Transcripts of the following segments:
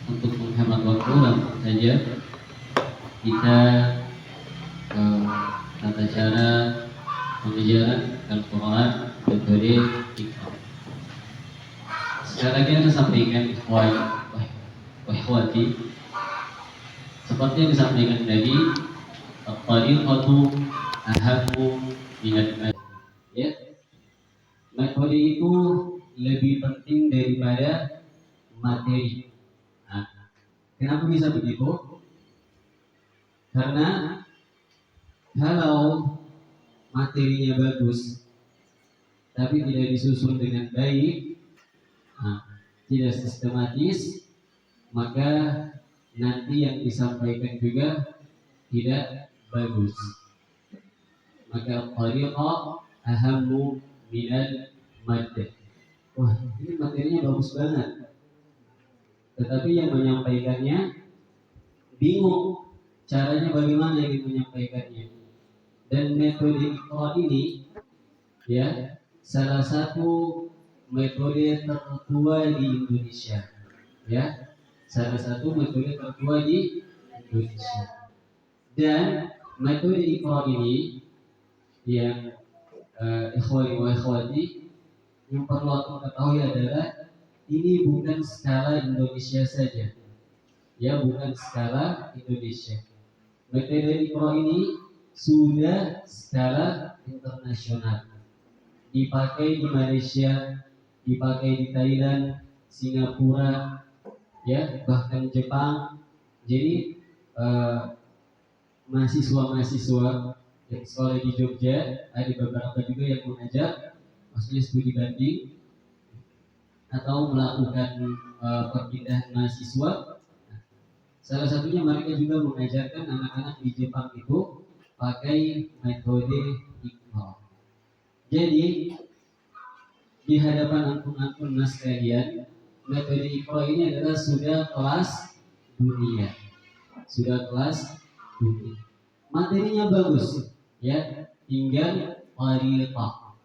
untuk menghemat waktu langsung saja kita tata cara pengajaran Al-Quran metode Iqra. Sekali lagi saya sampaikan ikhwati, seperti yang disampaikan tadi, at-tariqatu ahammu minal materi. Ya, metode itu lebih penting daripada materi. Nah, kenapa bisa begitu? Karena kalau materinya bagus tapi tidak disusun dengan baik, tidak sistematis, maka nanti yang disampaikan juga tidak bagus. Maka tariqah ahammu minal maddah. Wah, ini materinya bagus banget, tetapi yang menyampaikannya bingung caranya bagaimana ingin menyampaikannya. Dan metode Iqra ini, ya, salah satu metode tertua di Indonesia, ya, salah satu metode tertua di Indonesia. Dan metode Iqra ini yang ikhwani wa ikhwati, yang perlu aku ketahui adalah ini bukan skala Indonesia saja, ya, bukan skala Indonesia. Metode Iqra ini sudah skala internasional, dipakai di Malaysia, dipakai di Thailand, Singapura, ya, bahkan Jepang. Jadi mahasiswa-mahasiswa yang sekolah di Jogja, ada beberapa juga yang mengajar, maksudnya studi banding atau melakukan perpindahan mahasiswa. Salah satunya mereka juga mengajarkan anak-anak di Jepang itu pakai metode Iqra. Jadi di hadapan antum-antum nas sekalian, metode Iqra ini adalah sudah kelas dunia, sudah kelas dunia. Materinya bagus, ya, tinggal tariqah.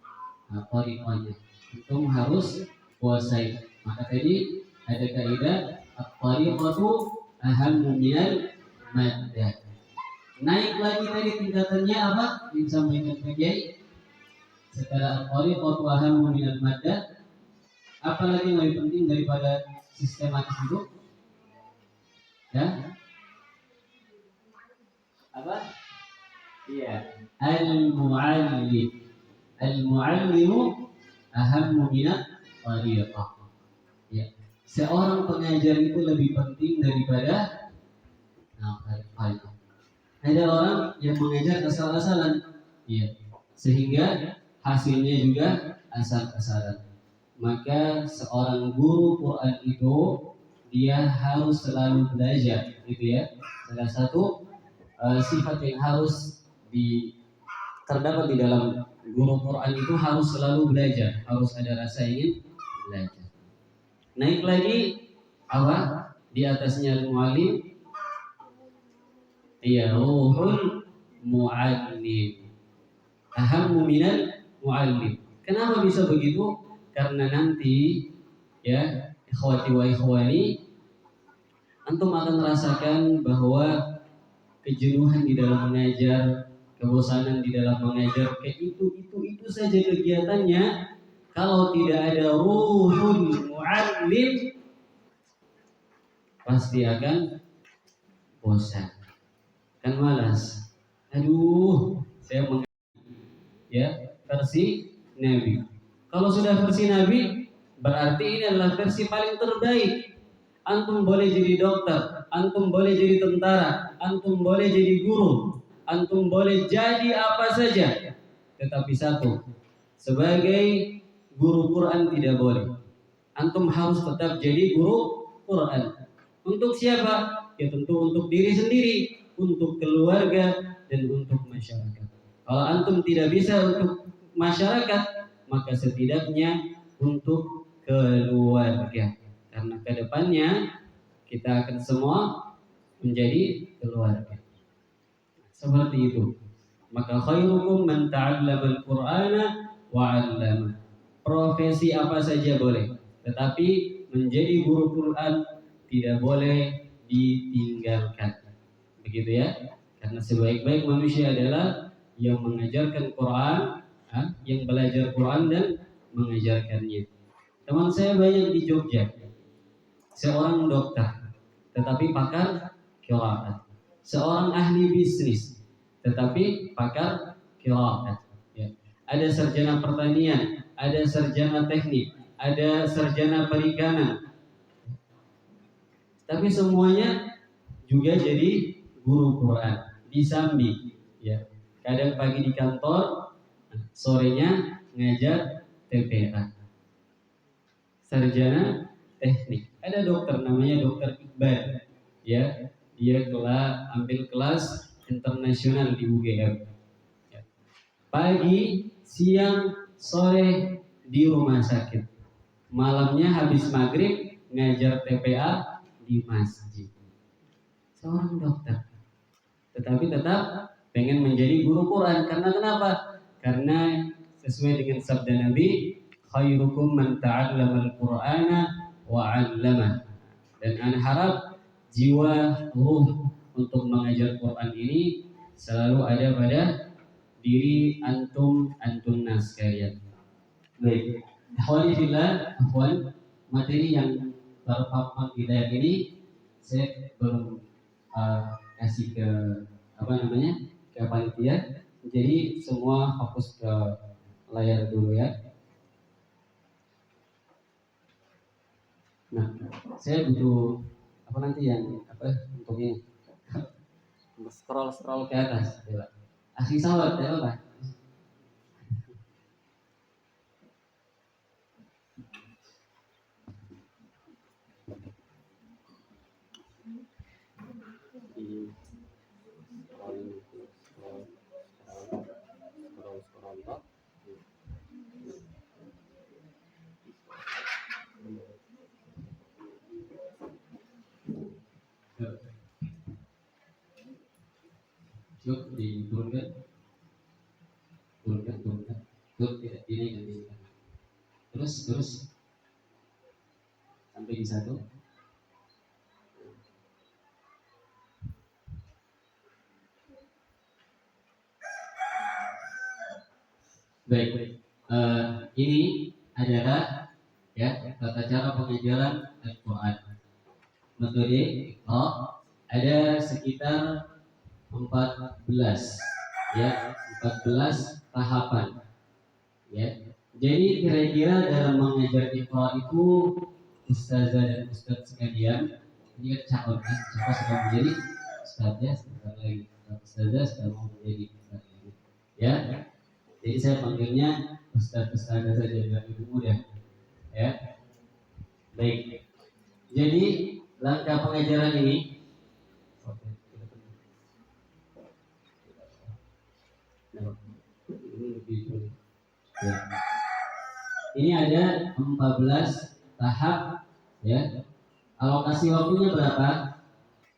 Nah, tariqahnya antum harus kuasai. Maka tadi ada kaidah at-tariqatu ahammu minal maddah. Naik lagi tadi tingkatannya apa? Disampaikan sebagai setelah at-tariqatu ahammu minal maddah, apa lagi yang lebih penting daripada sistematis itu? Ya? Apa? Iya, al-mu'allim. Al-mu'allimu ahammu minat tariqah. Ya. Seorang pengajar itu lebih penting daripada tariqah. Ada orang yang mengajar asal-asalan, ya, sehingga hasilnya juga asal-asalan. Maka seorang guru Quran itu dia harus selalu belajar, gitu ya. Salah satu sifat yang harus terdapat di dalam guru Quran itu harus selalu belajar, harus ada rasa ingin belajar. Naik lagi apa? Di atasnya al-mu'allim, iya, ruhul mu'allim. Ahammu minal mu'allim. Kenapa bisa begitu? Karena nanti, ya, ikhwati wa ikhwani, antum akan merasakan bahwa kejenuhan di dalam mengajar, kebosanan di dalam mengajar, kayak itu saja kegiatannya. Kalau tidak ada ruhul mu'allim, pasti akan bosan, kan malas. Aduh, saya ya, versi Nabi. Kalau sudah versi Nabi, berarti ini adalah versi paling terbaik. Antum boleh jadi dokter, antum boleh jadi tentara, antum boleh jadi guru, antum boleh jadi apa saja. Tetapi satu, sebagai guru Quran tidak boleh. Antum harus tetap jadi guru Quran. Untuk siapa? Ya tentu untuk diri sendiri, untuk keluarga, dan untuk masyarakat. Kalau antum tidak bisa untuk masyarakat, maka setidaknya untuk keluarga. Karena kedepannya kita akan semua menjadi keluarga. Seperti itu. Maka khairukum man ta'allama al-Qur'ana wa 'allama. Profesi apa saja boleh, tetapi menjadi guru Quran tidak boleh ditinggalkan. Begitu ya. Karena sebaik-baik manusia adalah yang mengajarkan Quran, yang belajar Quran dan mengajarkannya. Teman saya banyak di Jogja, seorang dokter, tetapi pakar qiraat. Seorang ahli bisnis, tetapi pakar qiraat. Ya. Ada sarjana pertanian, ada sarjana teknik, ada sarjana perikanan. Tapi semuanya juga jadi guru Quran di Sambi. Ya. Kadang pagi di kantor, sorenya ngajar TPA. Sarjana teknik. Ada dokter namanya Dokter Iqbal, ya, dia ambil kelas internasional di UGM. Ya. Pagi, siang, sore di rumah sakit. Malamnya habis maghrib ngajar TPA di masjid. Seorang dokter, tetapi tetap pengen menjadi guru Quran. Karena kenapa? Karena sesuai dengan sabda Nabi, khairukum man ta'allamal Qur'ana wa 'allama. Dan ana harap jiwa ruh untuk mengajar Quran ini selalu ada pada diri antum nas sekalian. Baik, ikhwani fillah, akhwan, materi yang terpampang di layar ini saya belum kasih ke ke panitia. Jadi semua fokus ke layar dulu ya. Nah, saya butuh nanti yang untuk ini scroll ke atas, ya Pak. Akhir sawat ya Pak. Yuk diturunkan, yuk tidak dinaikkan. Terus sampai di satu. Baik, ini adalah ya tata cara pengajaran Al-Quran. Metode ada sekitar 14 tahapan ya. Jadi kira-kira dalam mengajar Iqra itu ustazah dan ustaz sekalian, ini kan cakap sudah menjadi ustaznya, sebentar lagi ustazah sudah mau menjadi ustaz ya. Jadi saya panggilnya ustazah saja, biar lebih mudah ya. Baik, jadi langkah pengajaran ini ya. Ini ada 14 tahap ya. Alokasi waktunya berapa?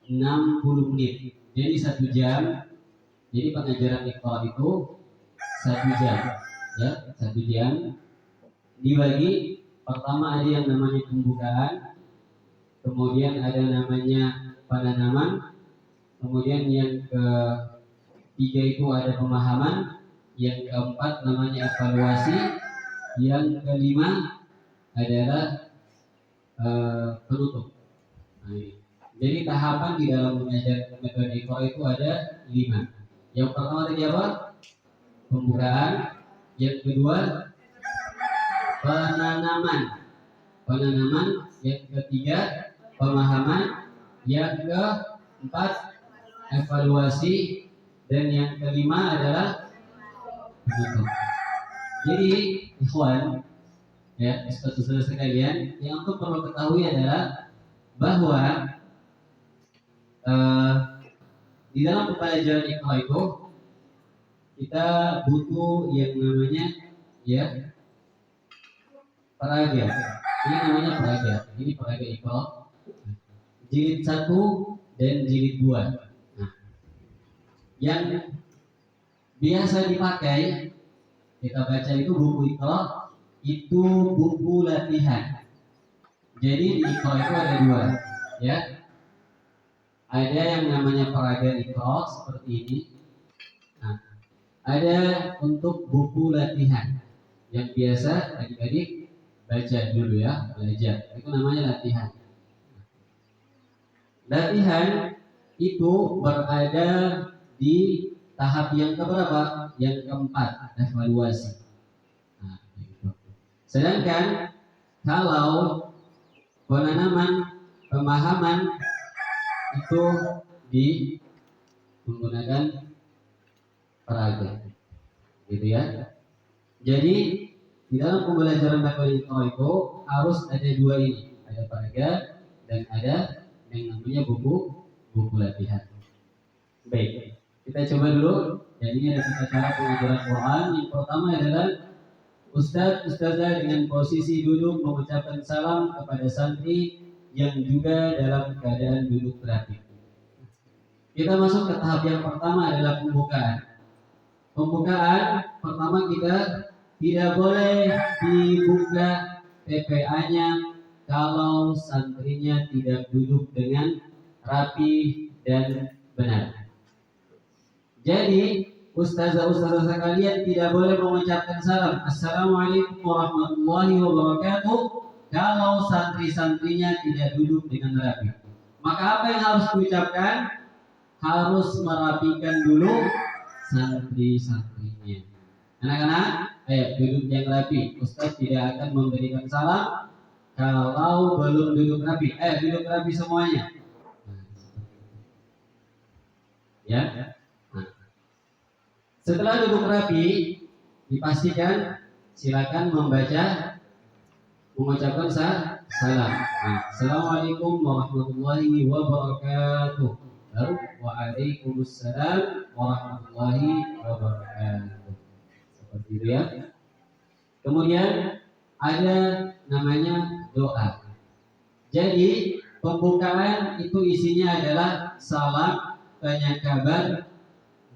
60 menit. Jadi 1 jam. Jadi pengajaran Iqra itu 1 jam ya, 1 jam. Dibagi, pertama ada yang namanya pembukaan, kemudian ada namanya penanaman, kemudian yang ketiga itu ada pemahaman, yang keempat namanya evaluasi, yang kelima adalah penutup. Nah, jadi tahapan di dalam mengajar metode Iqra itu ada 5. Yang pertama tadi apa? Pembukaan. Yang kedua penanaman. Yang ketiga pemahaman. Yang keempat evaluasi. Dan yang kelima adalah penutup. Jadi ikhwan ya, saudara sekalian, yang untuk perlu ketahui adalah bahwa di dalam pembelajaran Iqra itu kita butuh yang namanya ya peraga. Ini namanya peraga. Ini peraga Iqra. Jilid 1 dan jilid 2. Nah, yang biasa dipakai kita baca itu buku Iqra, itu buku latihan. Jadi di Iqra itu ada 2. ya. Ada yang namanya peraga ikro seperti ini. Nah, ada untuk buku latihan yang biasa adik-adik baca dulu ya, belajar. Itu namanya latihan. Latihan itu berada di tahap yang keberapa? Yang keempat, evaluasi. Nah, gitu. Sedangkan kalau penanaman pemahaman itu di menggunakan peraga, gitu ya. Jadi di dalam pembelajaran metode itu harus ada dua ini, ada peraga dan ada yang namanya buku latihan. Baik, kita coba dulu. Jadi ini ada cara pengajaran Quran. Yang pertama adalah Ustazah dengan posisi duduk mengucapkan salam kepada santri yang juga dalam keadaan duduk berhenti. Kita masuk ke tahap yang pertama adalah pembukaan. Pembukaan pertama kita tidak boleh dibuka TPA-nya kalau santrinya tidak duduk dengan rapi dan benar. Jadi ustazah-ustazah sekalian tidak boleh mengucapkan salam Assalamualaikum warahmatullahi wabarakatuh kalau santri-santrinya tidak duduk dengan rapi. Maka apa yang harus diucapkan? Harus merapikan dulu santri-santrinya. Anak-anak, ayo duduk yang rapi. Ustaz tidak akan memberikan salam kalau belum duduk rapi. Duduk rapi semuanya. Ya. Nah, setelah duduk rapi, dipastikan silakan mengucapkan salam. Nah, Assalamualaikum warahmatullahi wabarakatuh. Lalu waalaikumsalam warahmatullahi wabarakatuh. Seperti itu ya. Kemudian ada namanya doa. Jadi pembukaan itu isinya adalah salam, tanya kabar,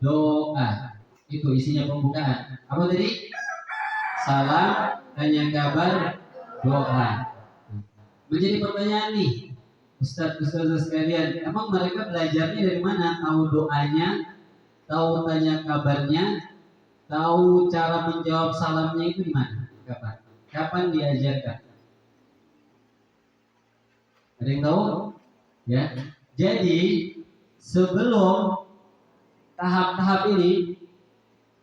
doa. Itu isinya pembukaan. Apa tadi? Salam, tanya kabar, doa. Menjadi pertanyaan nih, Ustaz-ustazah sekalian, emang mereka belajarnya dari mana? Tahu doanya, tahu tanya kabarnya, tahu cara menjawab salamnya itu di mana? Kapan diajarkan? Ada yang tahu? Ya. Jadi sebelum tahap-tahap ini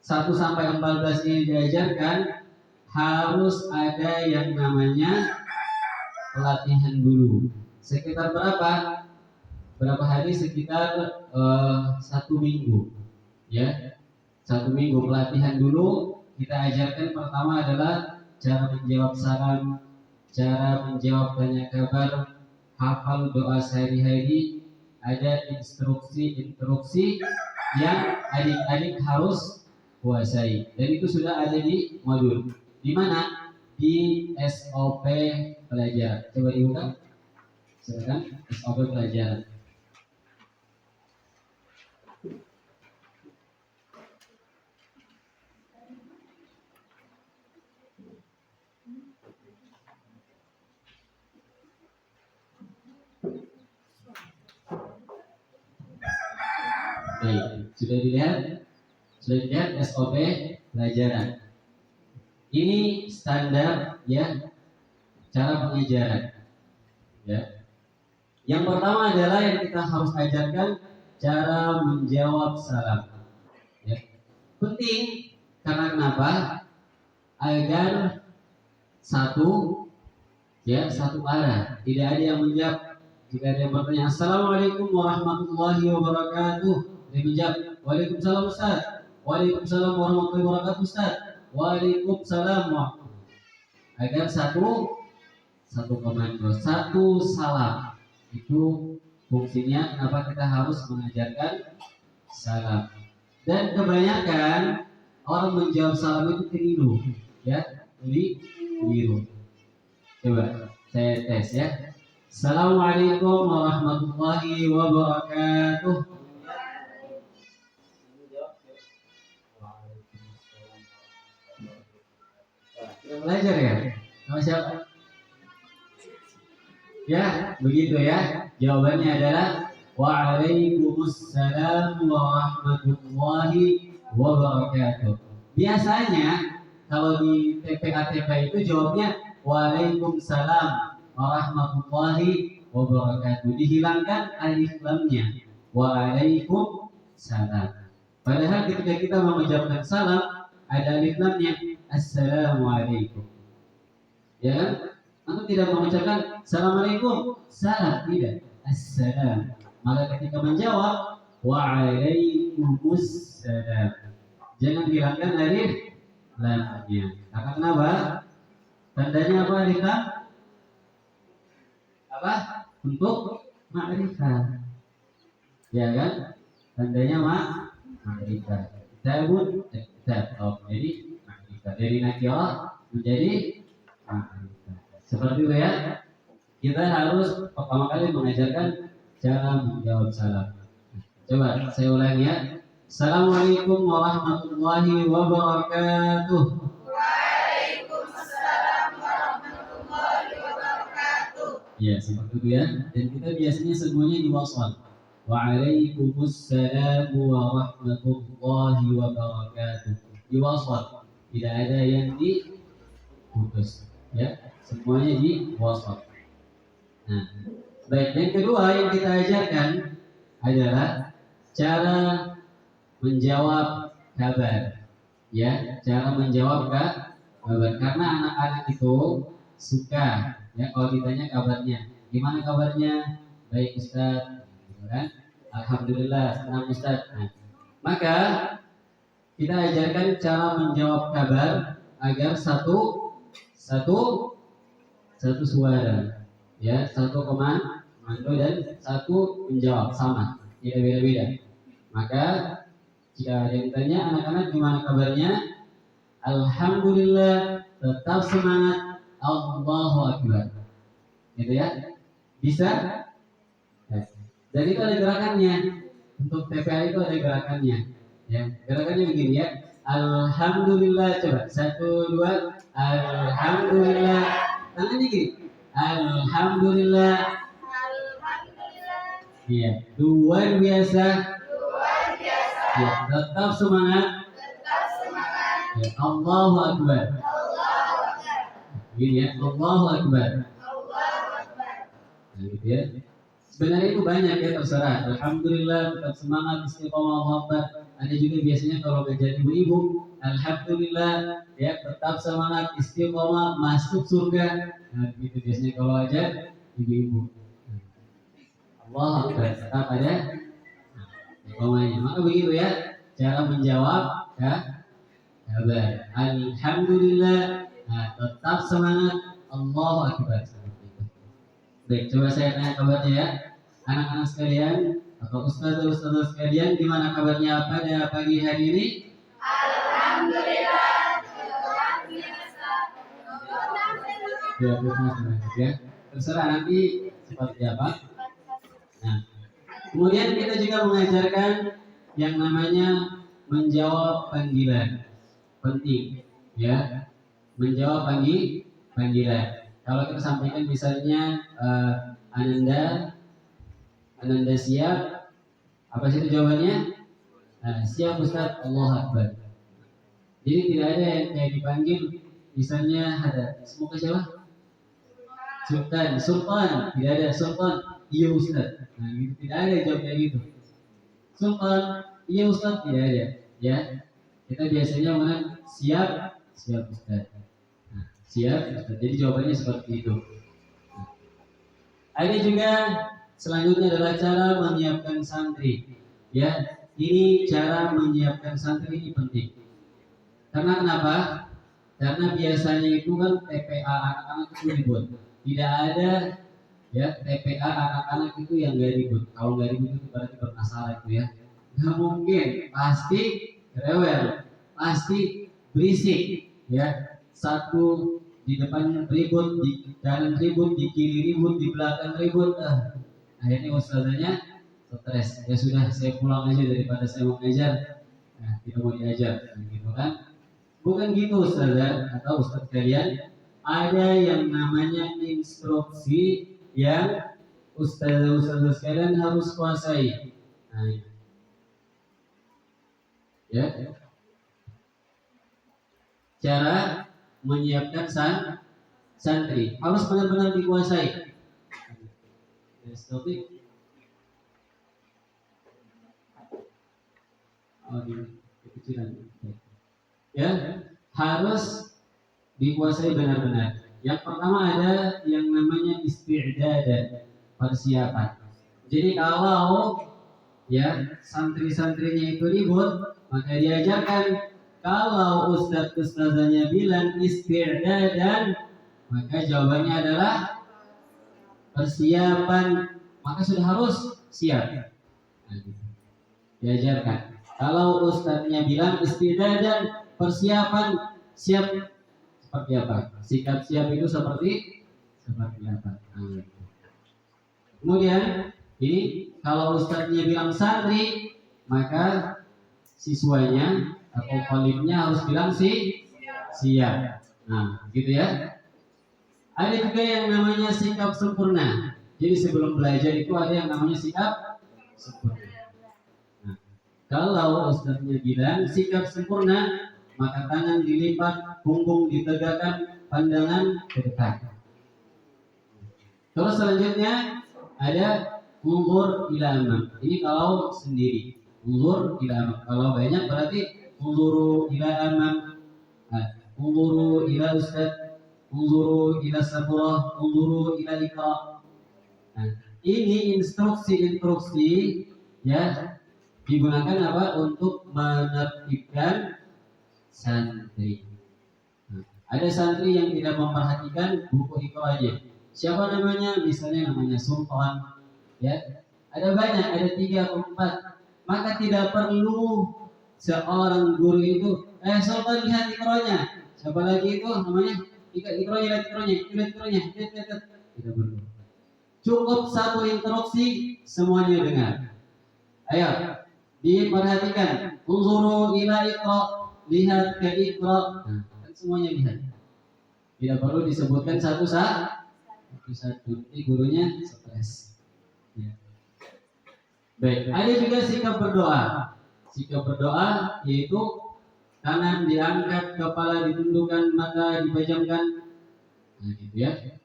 1 sampai 14 ini diajarkan, harus ada yang namanya pelatihan dulu. Sekitar berapa? Berapa hari? Sekitar 1 minggu. Ya, 1 minggu pelatihan dulu. Kita ajarkan pertama adalah cara menjawab salam, cara menjawab tanya kabar, hafal doa sehari-hari, ada instruksi yang adik-adik harus kuasai. Dan itu sudah ada di modul. Di mana? Di SOP pelajaran. Coba dibuka. Silakan SOP pelajaran. Baik, sudah dilihat SOP pelajaran. Ini standar ya cara pengajaran. Ya. Yang pertama adalah yang kita harus ajarkan cara menjawab salam. Ya. Penting karena kenapa? Agar satu arah, tidak ada yang menjawab. Jika ada yang bertanya Assalamualaikum warahmatullahi wabarakatuh, dia menjawab Waalaikumsalam Ustaz, Waalaikumsalam warahmatullahi wabarakatuh Ustaz, Waalaikumsalam. Agar satu komando, satu salam. Itu fungsinya kenapa kita harus mengajarkan salam. Dan kebanyakan orang menjawab salam itu keliru, ya, keliru. Coba saya tes ya. Assalamualaikum warahmatullahi wabarakatuh. Kita belajar ya. Nama siapa? Ya, begitu ya. Jawabannya adalah Waalaikumsalam warahmatullahi wabarakatuh. Biasanya kalau di TPA-TPA itu jawabnya Waalaikumsalam warahmatullahi wabarakatuh. Dihilangkan alif lamnya. Waalaikumsalam. Padahal ketika kita mengucapkan salam ada alif lamnya. Assalamualaikum. Ya kan? Antum tidak mengucapkan Assalamualaikum, salam, tidak. Assalam. Maka ketika menjawab Waalaikumsalam, jangan hilangkan alif lamnya. Karena kenapa? Tandanya apa alif lam? Apa? Untuk ma'rifah. Ya kan? Tandanya ma'rifah. Kitabun kitab. Oh, jadi ma'rifah. Dari nakirah menjadi ma'rifah. Seperti itu ya. Kita harus pertama kali mengajarkan cara menjawab salam. Coba saya ulangi ya. Assalamualaikum warahmatullahi wabarakatuh. Waalaikumsalam warahmatullahi wabarakatuh. Ya, seperti itu ya. Dan kita biasanya semuanya diwasal. Waalaikumsalam warahmatullahi wabarakatuh. Diwasal. Tidak ada yang diputus. Ya, semuanya diwasal. Nah, baik, yang kedua yang kita ajarkan adalah cara menjawab kabar. Ya, cara menjawab kabar. Karena anak-anak itu suka ya kalau ditanya kabarnya. Gimana kabarnya? Baik Ustaz, gitu kan? Alhamdulillah, senang Ustaz. Nah, maka kita ajarkan cara menjawab kabar agar satu suara. Ya, satu komando dan satu menjawab sama, tidak beda-beda. Maka jika ada yang ditanya anak-anak gimana kabarnya, Alhamdulillah, tetap semangat, Allahu Akbar, gitu ya, bisa. Ya. Dan itu ada gerakannya. Untuk TPA itu ada gerakannya. Ya, gerakannya begini ya. Alhamdulillah, coba 1, 2, Alhamdulillah, tangannya gini. Alhamdulillah. Alhamdulillah. Iya, luar biasa. Luar biasa. Ya, tetap semangat. Tetap semangat. Ya, Allahu Akbar. Allahu Akbar. Gini ya, Allahu Akbar. Allahu Akbar. Nah, gitu ya. Sebenarnya itu banyak ya, terserah. Alhamdulillah, tetap semangat, istiqomah, Allahu Akbar. Ada juga biasanya kalau ngajar ibu-ibu, Alhamdulillah, ya tetap semangat, istiqomah, masuk surga. Nah, begitu biasanya kalau ajar ibu-ibu. Allah Akbar, tetap ada istiqomahnya. Maka begitu ya, cara menjawab ya, kabar. Alhamdulillah, nah, tetap semangat, Allahu Akbar. Baik, coba saya tanya kabarnya ya, anak-anak sekalian atau ustaz-ustaz sekalian, gimana kabarnya pada pagi hari ini? Alhamdulillah. Luar biasa. Ya, terserah nanti seperti apa. Nah, kemudian kita juga mengajarkan yang namanya menjawab panggilan, penting, ya, menjawab panggilan. Kalau kita sampaikan misalnya Ananda siap, apa sih itu jawabannya? Siap Ustaz, Allah Akbar. Jadi tidak ada yang kayak dipanggil, misalnya ada semoga siapa? Sultan, tidak ada Sultan, iya Ustaz. Nah, gitu. Tidak ada jawab kayak gitu. Sultan, iya Ustaz, tidak ada. Ya, kita biasanya mana siap Ustaz. Nah, siap Ustaz. Jadi jawabannya seperti itu. Nah, ada juga selanjutnya adalah cara menyiapkan santri. Ya, ini cara menyiapkan santri ini penting. Karena kenapa? Karena biasanya itu kan TPA anak-anak itu ribut. Tidak ada ya TPA anak-anak itu yang gak ribut. Kalau gak ribut itu berarti bermasalah itu ya. Gak mungkin, pasti rewel, pasti berisik ya. Satu di depan ribut, di kanan ribut, di kiri ribut, di belakang ribut. Akhirnya ustazanya stres. Ya sudah, saya pulang aja daripada saya mau ngajar. Nah, tidak mau diajar, gitu kan? Bukan gitu ustazah atau ustaz kalian. Ada yang namanya instruksi yang ustazah sekalian harus kuasai. Nah, ya, cara menyiapkan santri harus benar-benar dikuasai. Yes, topik. Kecilan. Ya, harus dikuasai benar-benar. Yang pertama ada yang namanya isti'dad, persiapan. Jadi kalau ya santri-santrinya itu ribut, maka diajarkan kalau ustazahnya bilang isti'dadan, maka jawabannya adalah persiapan, maka sudah harus siap. Nah, gitu. Diajarkan. Kalau ustaznya bilang isti'dadan, persiapan, siap seperti apa? Sikap siap itu seperti apa? Nah, kemudian ini kalau ustaznya bilang santri, maka siswanya atau kolibnya harus bilang siap. Nah, gitu ya. Ada juga yang namanya sikap sempurna. Jadi sebelum belajar itu ada yang namanya sikap sempurna. Nah, kalau ustaznya bilang sikap sempurna, maka tangan dilipat, punggung ditegakkan, pandangan ke depan. Terus selanjutnya ada unzur ila amam. Ini kalau sendiri. Unzur ila amam. Kalau banyak berarti unzuru ila amam. Unzuru ila ustaz, unzuru ila saburah, unzuru ila iqra. Nah, ini instruksi ya digunakan apa? Untuk menertibkan santri. Nah, ada santri yang tidak memperhatikan buku itu aja. Siapa namanya? Misalnya namanya Sultan. Ya, ada banyak, ada 3 atau 4. Maka tidak perlu seorang guru itu, Sultan lihat ikronya. Siapa lagi itu namanya? Ikronya. Tidak perlu. Cukup satu instruksi, semuanya dengar. Ayo, diperhatikan. Unzuru ila iqra, lihat ke iqra. Nah, kan semuanya lihat. Tidak perlu disebutkan satu-satu. Nanti gurunya stres. Ya. Baik, ada juga sikap berdoa. Sikap berdoa yaitu tangan diangkat, kepala ditundukkan, mata dipejamkan. Nah, gitu ya.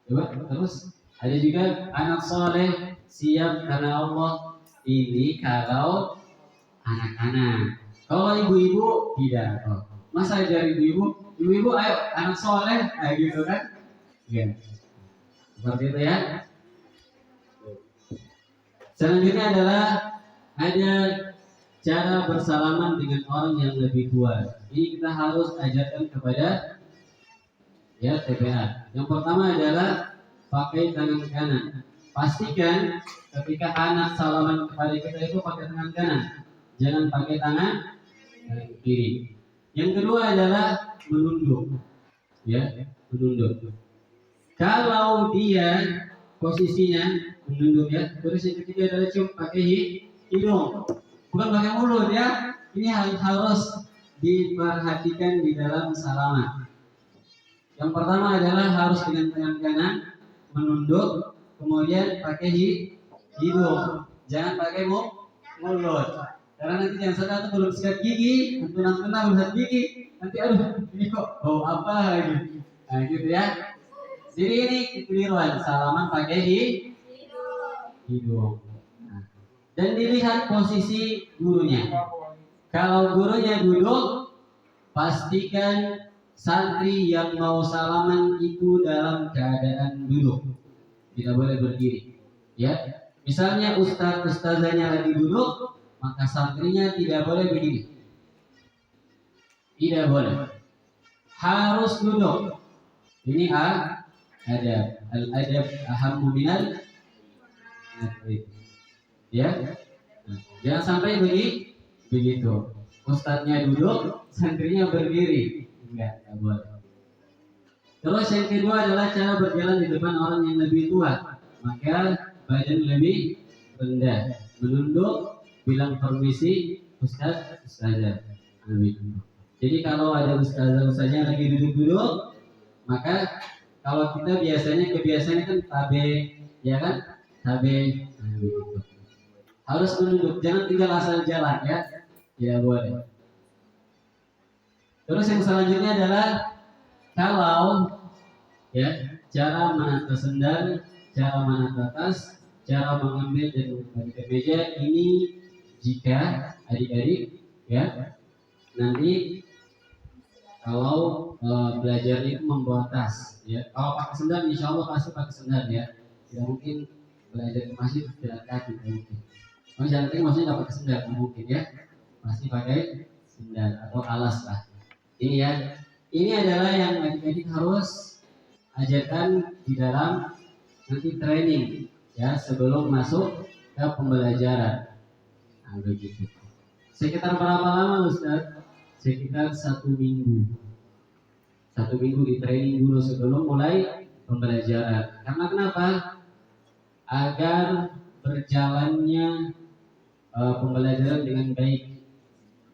Coba terus ada juga anak soleh siap karena Allah. Ini kalau anak-anak. Kalau ibu-ibu tidak. Masa dari ibu-ibu ayo anak soleh, gitu kan? Ya. Seperti itu ya. Selanjutnya adalah ada cara bersalaman dengan orang yang lebih tua. Ini kita harus ajarkan kepada ya TPA. Yang pertama adalah pakai tangan kanan. Pastikan ketika anak salaman kepada kita itu pakai tangan kanan, jangan pakai tangan kiri. Yang kedua adalah menunduk, ya menunduk. Kalau dia posisinya menunduk ya, terus yang ketiga adalah cium pakai hidung, bukan pakai mulut ya. Ini harus diperhatikan di dalam salaman. Yang pertama adalah harus dengan tangan kanan menunduk, kemudian pakai hidung, jangan pakai mulut. Karena nanti yang satu belum sikat gigi, tenang belum gigi, nanti aduh ini kok bau apa gitu. Nah gitu ya. Jadi ini kekeliruan, salaman pakai hidung. Nah, dan dilihat posisi gurunya. Kalau gurunya duduk, pastikan santri yang mau salaman itu dalam keadaan duduk, tidak boleh berdiri. Ya, misalnya ustazahnya lagi duduk, maka santrinya tidak boleh berdiri. Tidak boleh. Harus duduk. Ini adab. Al-adab ahammu minal adab. Ya. Nah, jangan sampai begitu. Ustadznya duduk, santrinya berdiri. Enggak boleh. Terus yang kedua adalah cara berjalan di depan orang yang lebih tua. Maka badan lebih rendah, menunduk, bilang permisi, ustazah. Amin. Jadi kalau ada ustazah lagi duduk-duduk, maka Kalau kita biasanya kebiasaannya kan tabe, ya kan? Tabe. Nah, begitu. Harus menunduk, jangan tinggal asal jalan ya. Tidak boleh. Terus yang selanjutnya adalah kalau ya cara menata sendal, cara menata tas, cara mengambil dan membalikan meja ini jika adik-adik ya nanti kalau belajar itu membawa tas ya. Kalau pakai sendal insya Allah pasti pakai sendal ya. Tidak mungkin belajar ke masjid jalan kaki tidak mungkin. Oh jalan kaki maksudnya nggak pakai sendal tidak mungkin ya. Pasti pakai sendal atau alas lah. Ini ya. Ini adalah yang adik-adik harus ajarkan di dalam nanti training ya sebelum masuk ke pembelajaran. Nah, begitu. Sekitar berapa lama Ustaz? Sekitar 1 minggu. 1 minggu di training dulu sebelum mulai pembelajaran. Karena kenapa? Agar berjalannya pembelajaran dengan baik.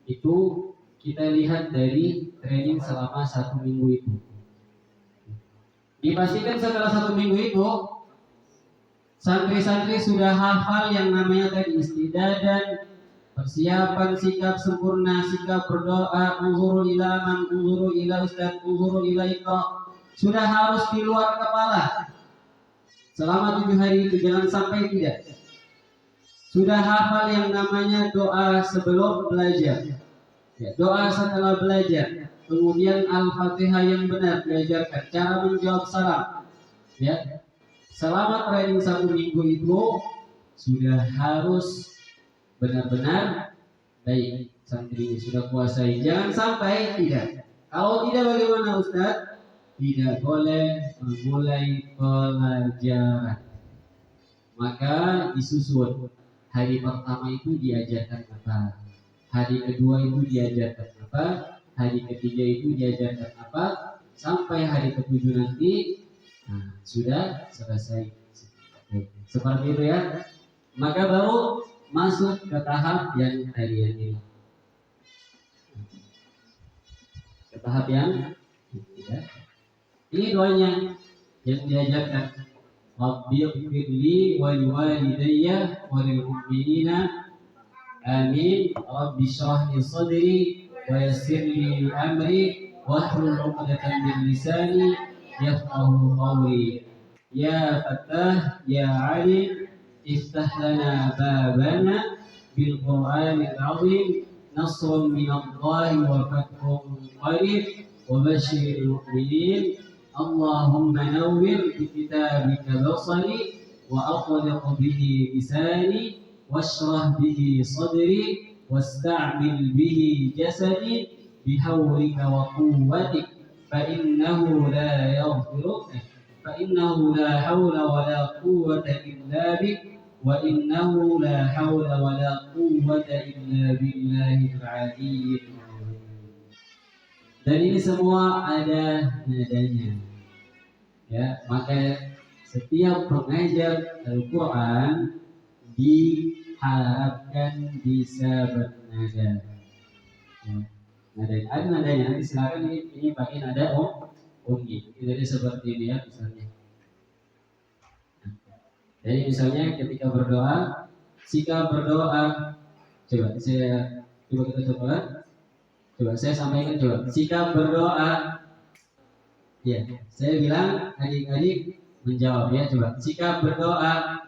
Itu kita lihat dari training selama 1 minggu itu. Dipastikan setelah 1 minggu itu santri-santri sudah hafal yang namanya tadi istidadan, persiapan sikap sempurna, sikap berdoa, unzuru ila man, unzuru ila ustaz, unzuru ila iqra. Sudah harus di luar kepala. Selama 7 hari itu jangan sampai tidak. Sudah hafal yang namanya doa sebelum belajar. Ya, doa setelah belajar. Kemudian Al-Fatihah yang benar diajarkan, cara menjawab salam. Ya. Selama training 1 minggu itu sudah harus benar-benar baik santrinya sudah kuasai. Jangan sampai tidak. Kalau tidak bagaimana Ustaz? Tidak boleh memulai pelajaran. Maka disusun. Hari pertama itu diajarkan apa? Hari kedua itu diajarkan apa? Hari ketiga itu diajarkan apa? Sampai hari ke-7 nanti sudah selesai. Seperti itu ya. Maka baru masuk ke tahap yang harian ini. Ke tahap yang ya. Ini doanya yang diajarkan. Rabbighfirli wa liwalidayya wa lil mu'minina amin. Rabbi shrah li sadri wa yassir li amri wahlul 'uqdatam min lisani yafqahu qawli. Ya Fattah ya Alim iftah lana babana bil Qur'anil 'azim nasrun min Allah wa fathun qarib wa basyiril mu'minin. Allahumma nawwir bi kitabika basari wa aqliq bihi lisani washrah bihi sadri wasta'mil bihi jasadi bihawlika wa quwwatik fa innahu la yaghfiruk fa innahu la hawla wa la quwwata illa bik wa innahu la hawla wa la quwwata illa billahil aliyyil azim. Dan ini semua ada nadanya. Ya, maka setiap pengajar Al-Quran diharapkan bisa bernada. Ya, ada nadanya. Nanti silakan ini pakai nada ummi. Jadi seperti ini ya misalnya. Jadi misalnya ketika berdoa, sikap berdoa. Coba kita coba. Coba saya sampaikan coba. Sikap berdoa. Ya, saya bilang adik-adik menjawab ya coba. Sikap berdoa.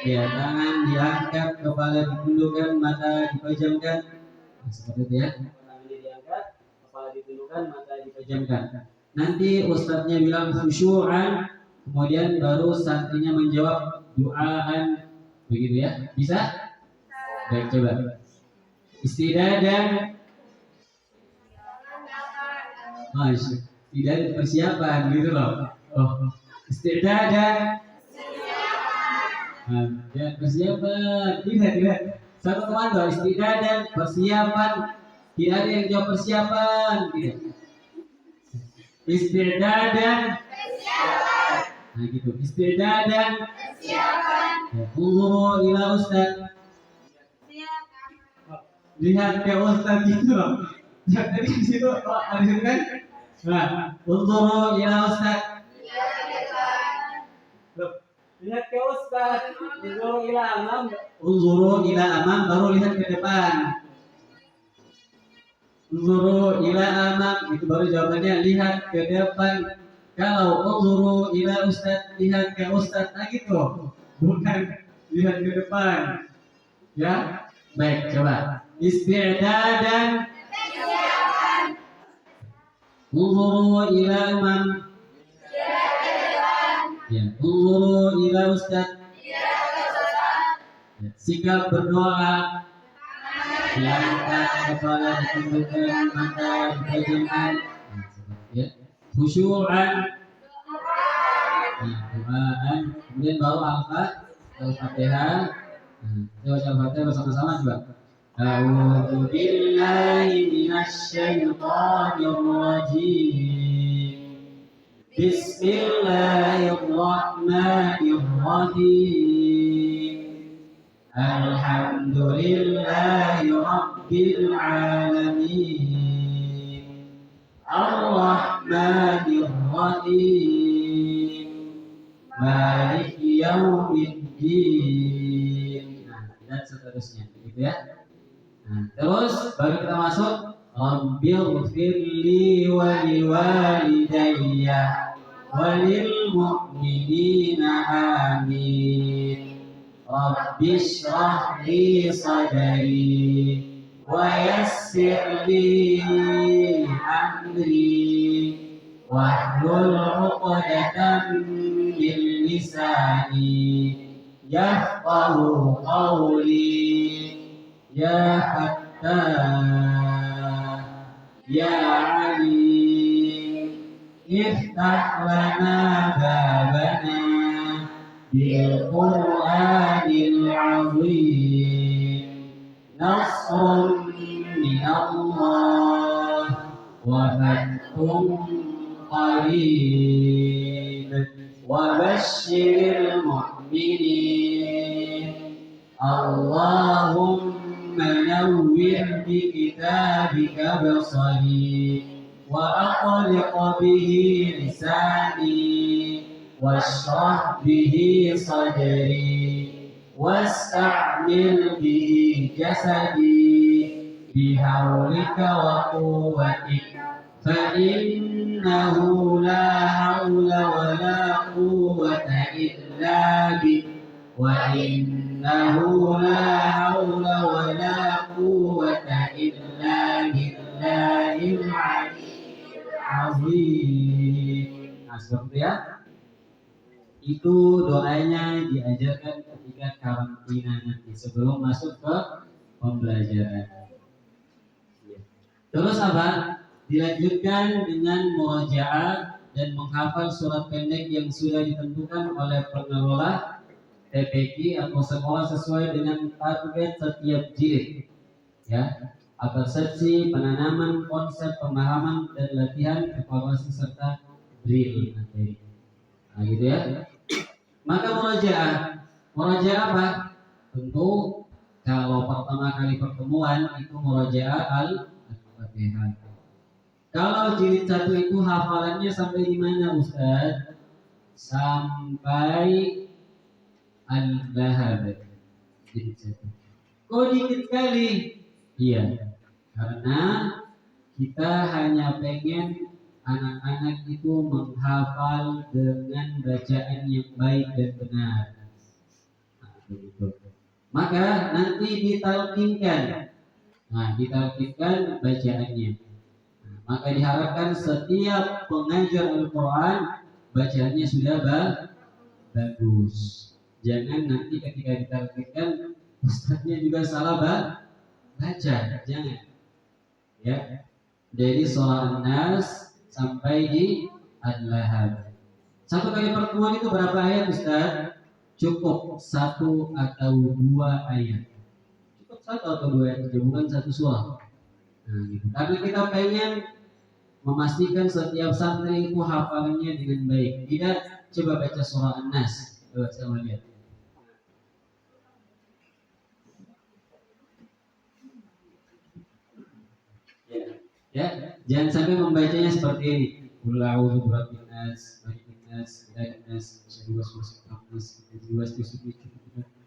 Ya, tangan diangkat, kepala ditundukkan, mata dipejamkan. Seperti itu ya. Tangan diangkat, kepala ditundukkan, mata dipejamkan. Nanti ustadznya bilang khusyu'an, kemudian baru santrinya menjawab doaan, begitu ya. Bisa? Baik, coba. Istidadan. Masya. Tidak ada persiapan gitu loh. Oh, istidadan. Ya, persiapan. Tidak. Satu teman loh, istidadan, persiapan. Tidak ada yang jawab persiapan. Tidak. Istidadan. Nah gitu. Istidadan. Ya, unzuru ila ustaz. Lihat ke ustaz gitu loh. Jadi di situ ada kan? Nah, unzuru ila ustaz. Lihat ke Ustaz. Unzuru ila amam. Unzuru ila amam, baru lihat ke depan. Unzuru ila amam, itu baru jawabannya lihat ke depan. Kalau unzuru ila ustaz, lihat ke ustaz, nah gitu. Bukan lihat ke depan. Ya, baik, coba. Isti'dadan. Unzuru ila amam. Ya, unzuru ila ustaz. Ya, sikap berdoa. Diangkat kepala, ditundukkan mata, dipejamkan. Ya, khusyu'an. Ya, doaan. Kemudian baru Al-Fatihah. Kita baca Al-Fatihah bersama-sama juga. A'udzu billahi minasyaitonir rajim. Bismillahirrahmanirrahim. Alhamdulillahi rabbil alamin. Ar-Rahmanir Rahim. Maliki yaumiddin. Nah, dan seterusnya, gitu ya. Nah, terus baru kita masuk Rabbighfirli wa liwalidayya walil mu'minina amin. Rabbishrah li sadri wa yassir li amri wahlul 'uqdatam min lisani yafqahu qawli. Ya Fattah Ya Alim Iftah lana babana bil Qur'anil azim. Nasrun minallah wa fathun qarib wa basyiril mu'minin. Allahumma nawwir bi kitabika basari wa aqliq bihi lisani washrah bihi sadri wasta'mil bihi jasadi bihawlika wa quwwatika fa innahu la hawla wa la quwwata illa bik wa innahu la hawla wa la quwwata illa billahil aliyyil azim. Nah, seperti ya. Itu doanya diajarkan ketika karantina nanti sebelum masuk ke pembelajaran. Terus apa? Dilanjutkan dengan murojaah dan menghafal surat pendek yang sudah ditentukan oleh pengelola TPQ atau sekolah sesuai dengan target setiap jilid. Ya, persepsi, penanaman, konsep, pemahaman dan latihan, evaluasi serta drill materi. Nah, gitu ya. Maka murojaah apa? Tentu kalau pertama kali pertemuan itu murojaah Al-Fatihah. Kalau jilid 1 itu hafalannya sampai di mana, Ustaz? Sampai Al-Lahab. Jilid 1. Kok dikit kali? Iya, karena kita hanya pengen anak-anak itu menghafal dengan bacaan yang baik dan benar. Nah, begitu. Maka nanti ditalkinkan. Nah, ditalkinkan bacaannya. Nah, maka diharapkan setiap pengajar Al-Quran bacaannya sudah bagus. Jangan nanti ketika ditalkinkan ustadznya juga salah baca, jangan. Ya. Dari surah An-Nas sampai di Al-Lahab. Satu kali pertemuan itu berapa ayat, Ustaz? Cukup 1 atau 2 ayat. Cukup 1 atau 2 ayat, bukan 1 surah. Nah, gitu. Karena kita pengen memastikan setiap santri itu hafalannya dengan baik. Tidak, coba baca surah An-Nas. Coba saya lihat. Ya, jangan sampai membacanya seperti ini. Qul a'udzu birabbin nas, malikin nas, nas, luas, nas, luas,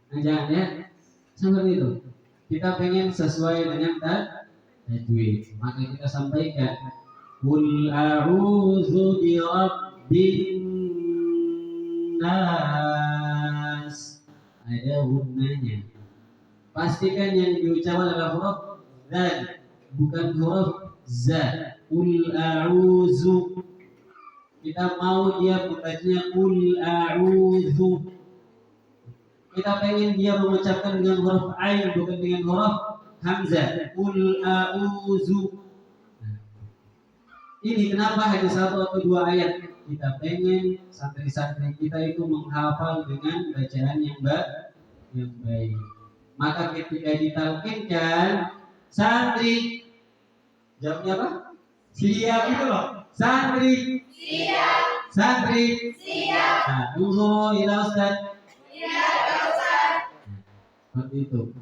nah jangan ya, seperti itu. Kita pengen sesuai dengan tajwid, maka kita sampaikan Qul a'udzu bi rabbin nas. Ada gunnanya. Pastikan yang diucapkan adalah huruf zal, bukan huruf za. Qul a'udzu. Kita mau dia membacanya Qul a'udzu. Kita pengen dia mengucapkan dengan huruf ain bukan dengan huruf hamzah. Qul a'udzu. Ini kenapa hanya satu atau dua ayat? Kita pengen santri-santri kita itu menghafal dengan bacaan yang baik. Maka ketika ditalkinkan, santri jawabnya apa? Siap itu loh. Santri. Siap. Santri. Siap. Nah, tunggu ila Ustaz. Iya, Ustaz. Seperti itu.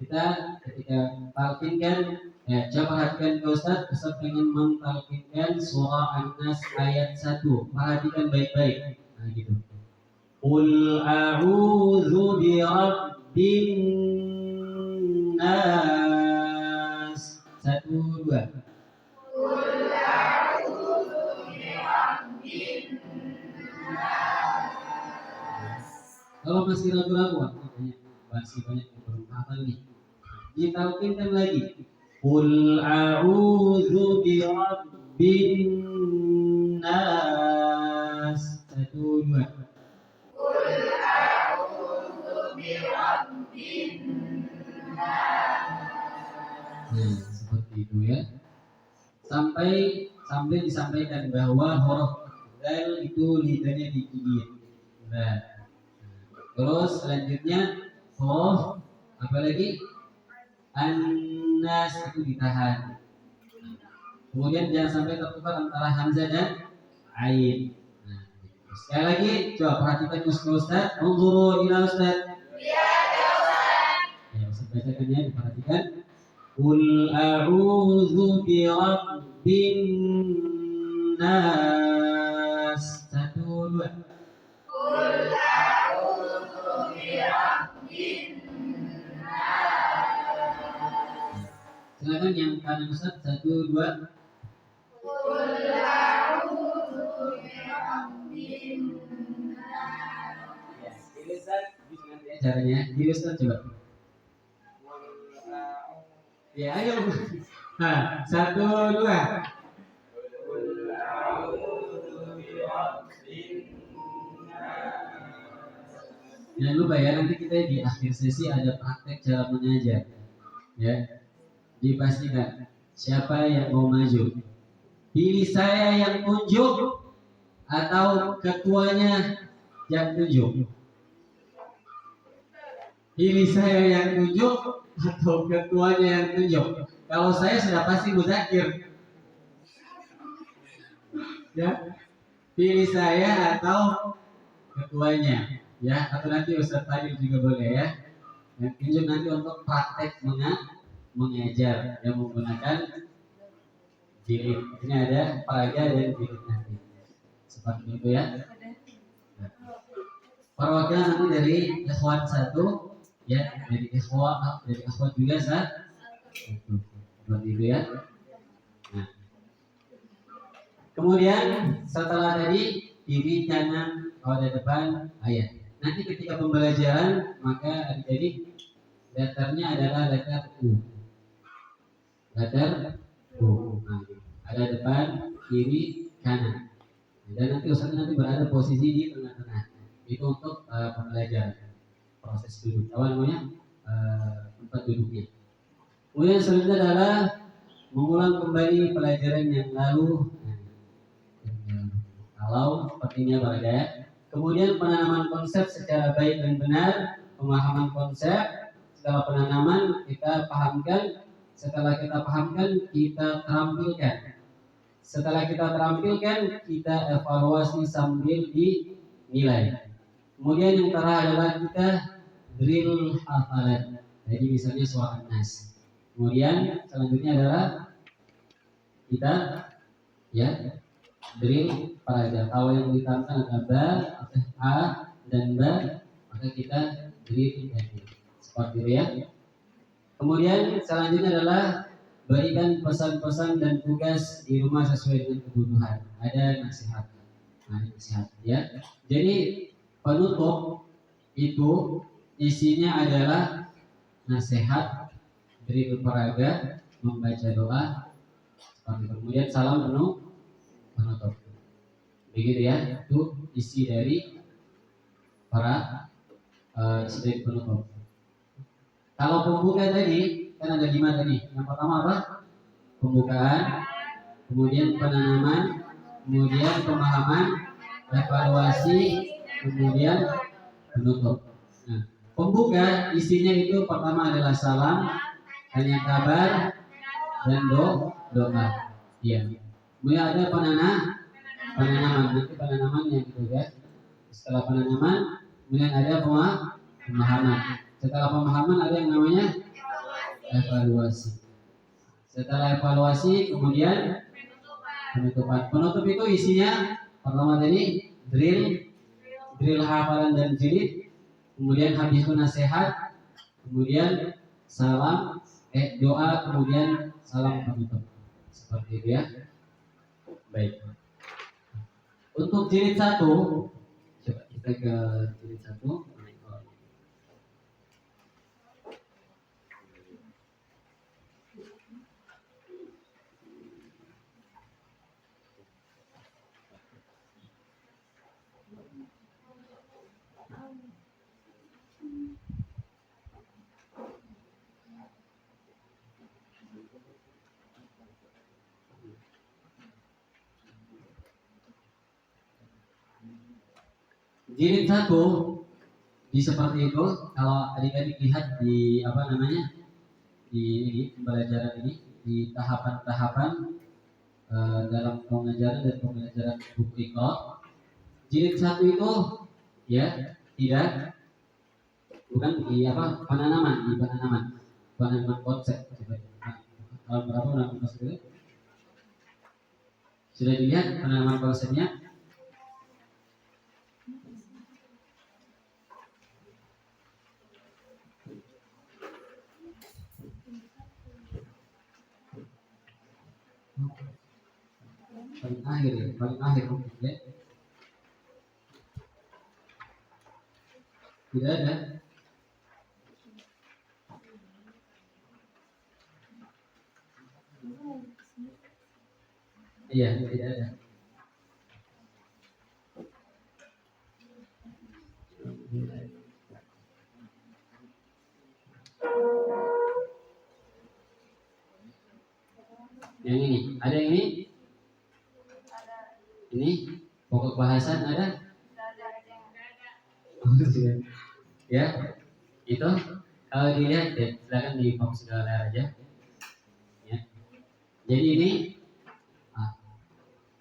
Kita ketika talkinkan, coba perhatikan ke Ustaz. Ustaz pengen mentalkinkan surah An-Nas ayat 1. Perhatikan baik-baik. Nah, gitu. Qul a'udzu bi rabbin nas. 1, 2. Qul a'udzu bi rabbin nas. Kalau masih ragu-ragu, masih banyak yang belum hafal nih. Ditalkinkan lagi. Qul a'udzu bi rabbin nas. 1, 2. Qul a'udzu bi rabbin nas. Nah, seperti itu ya. Sampai disampaikan bahwa huruf dal itu lidahnya digigit. Nah, terus selanjutnya huruf apa lagi? An-nas itu ditahan. Kemudian jangan sampai tertukar antara hamzah dan ain. Nah, sekali lagi coba perhatikan Ustaz. Unzuru ila Ustaz. Iya, Ustaz. Ya, Ustaz bacakan ya, diperhatikan. Qul a'udzu bi rabbin nas. 1, 2. Qul a'udzu bi rabbin nas. Silakan yang kanan Ustaz. 1, 2. Qul a'udzu bi rabbin nas. Ini Ustaz. Nanti ya caranya. Jadi Ustaz coba. Ya, ayo. Nah, 1, 2. Jangan lupa ya, nanti kita di akhir sesi ada praktek cara mengajar. Ya, dipastikan siapa yang mau maju. Pilih saya yang tunjuk atau ketuanya yang tunjuk. Pilih saya yang tunjuk atau ketuanya yang tunjuk. Kalau saya sudah pasti muzakir. Ya, pilih saya atau ketuanya. Ya, atau nanti Ustaz Fadil juga boleh ya. Yang tunjuk nanti untuk praktek mengajar yang menggunakan jilid. Ini ada peraga dan jilid nanti. Seperti itu ya. Perwakilan nanti dari ikhwan 1, ya, dari ikhwan juga seperti itu ya. Nah, kemudian setelah tadi kiri kanan ada depan ayat. Nanti ketika pembelajaran maka adik-adik letternya adalah letter U. Letter U. Nah, ada depan, kiri, kanan. Dan nanti Ustaz nanti berada posisi di tengah-tengah. Itu untuk pembelajaran, proses duduk. Apa namanya? Tempat duduknya. Kemudian selanjutnya adalah mengulang kembali pelajaran yang lalu. Kalau sepertinya berada ya. Kemudian penanaman konsep secara baik dan benar, pemahaman konsep. Setelah penanaman kita pahamkan, setelah kita pahamkan kita terampilkan. Setelah kita terampilkan kita evaluasi sambil dinilai. Kemudian yang terakhir adalah kita drill hafalan. Jadi misalnya surah An-Nas. Kemudian selanjutnya adalah kita ya drill peraga. Kalau yang ditambahkan ada ba, a dan ba, maka kita drill bending. Seperti itu ya. Kemudian selanjutnya adalah berikan pesan-pesan dan tugas di rumah sesuai dengan kebutuhan. Ada nasihat. Nah, nasihat ya. Jadi penutup itu isinya adalah nasihat, drill peraga, membaca doa, kemudian salam penutup. Begitu ya. Itu isi dari para isi dari penutup. Kalau pembuka tadi kan ada 5 tadi. Yang pertama apa? Pembukaan, kemudian penanaman, kemudian pemahaman, evaluasi, kemudian penutup. Nah, pembuka isinya itu pertama adalah salam, tanya kabar, dan doa. Ya. Kemudian ada penanaman. Nanti penanamannya gitu ya. Setelah penanaman, kemudian ada pemahaman. Setelah pemahaman ada yang namanya evaluasi. Setelah evaluasi kemudian penutupan. Penutup itu isinya pertama tadi drill hafalan dan jilid, kemudian habis itu nasihat, kemudian salam, doa, kemudian salam penutup. Seperti itu ya. Baik. Untuk jilid 1, coba kita ke jilid 1. Jilid 1 di seperti itu. Kalau adik-adik lihat di di pembelajaran ini, di tahapan-tahapan dalam pengajaran dan pembelajaran buku Iqra, jilid 1 itu ya bukan di penanaman konsep. Tahun berapa penanaman konsep itu? Sudah dilihat penanaman konsepnya? Paling akhir ya. Tidak ada. Iya, tidak ada. Yang ini, ada yang ini? Ini pokok bahasan ada? Ya, itu kalau dilihat ya, silakan di fokus layar aja. Ya. Jadi ini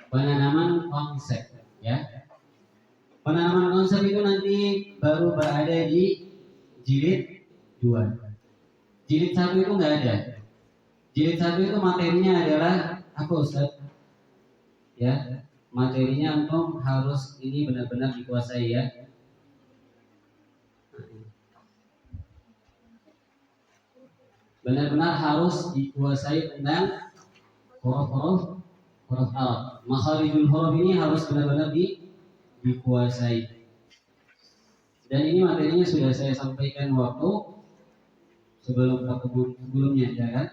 penanaman konsep, ya. Penanaman konsep itu nanti baru berada di jilid 2. Jilid 1 itu nggak ada. Jilid 1 itu materinya adalah apa, Ustaz? Ya, materinya antum harus ini benar-benar dikuasai ya. Benar-benar harus dikuasai tentang huruf Arab. Makharijul huruf ini harus benar-benar dikuasai. Dan ini materinya sudah saya sampaikan waktu sebelum pertemuan sebelumnya, ya kan?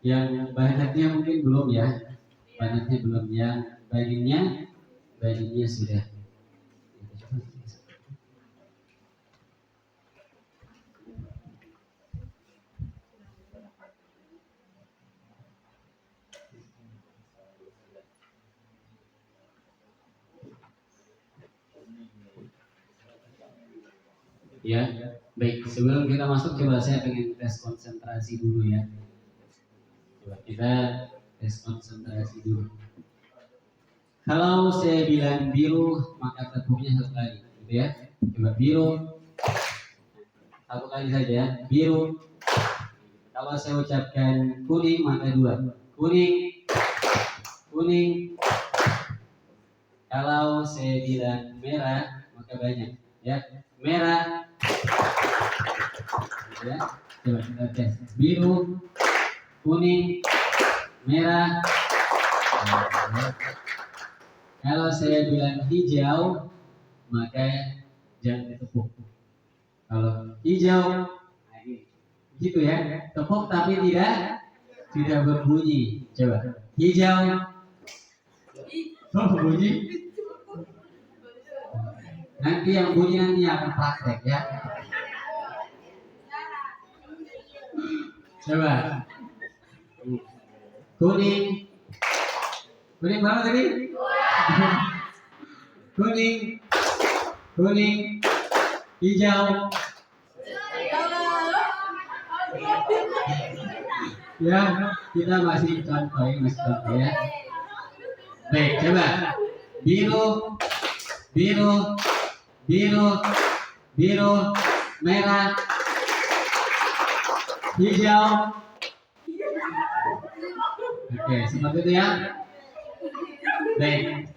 Yang banyaknya mungkin belum ya. Banyaknya belum, yang banyaknya sudah. Ya, baik. Sebelum kita masuk, coba saya pengen tes konsentrasi dulu ya. Coba kita tes konsentrasi dulu. Kalau saya bilang biru, maka tepuknya satu kali, gitu ya. Coba biru, satu kali saja. Biru. Kalau saya ucapkan kuning, maka 2. Kuning. kuning. Kalau saya bilang merah, maka banyak. Ya, merah. Ya, coba kita tes. Biru, kuning, merah. Kalau saya bilang hijau, maka jangan ditepuk. Kalau hijau, nah ini, gitu ya, tepuk tapi tidak berbunyi. Coba hijau, berbunyi. Nanti yang bunyi nanti akan praktek ya. Coba kuning, kuning mana tadi? Kuning, kuning, hijau. Ya, kita masih contoh ya. Baik, coba biru, biru, biru, biru, merah, hijau. Oke, seperti itu ya. Baik,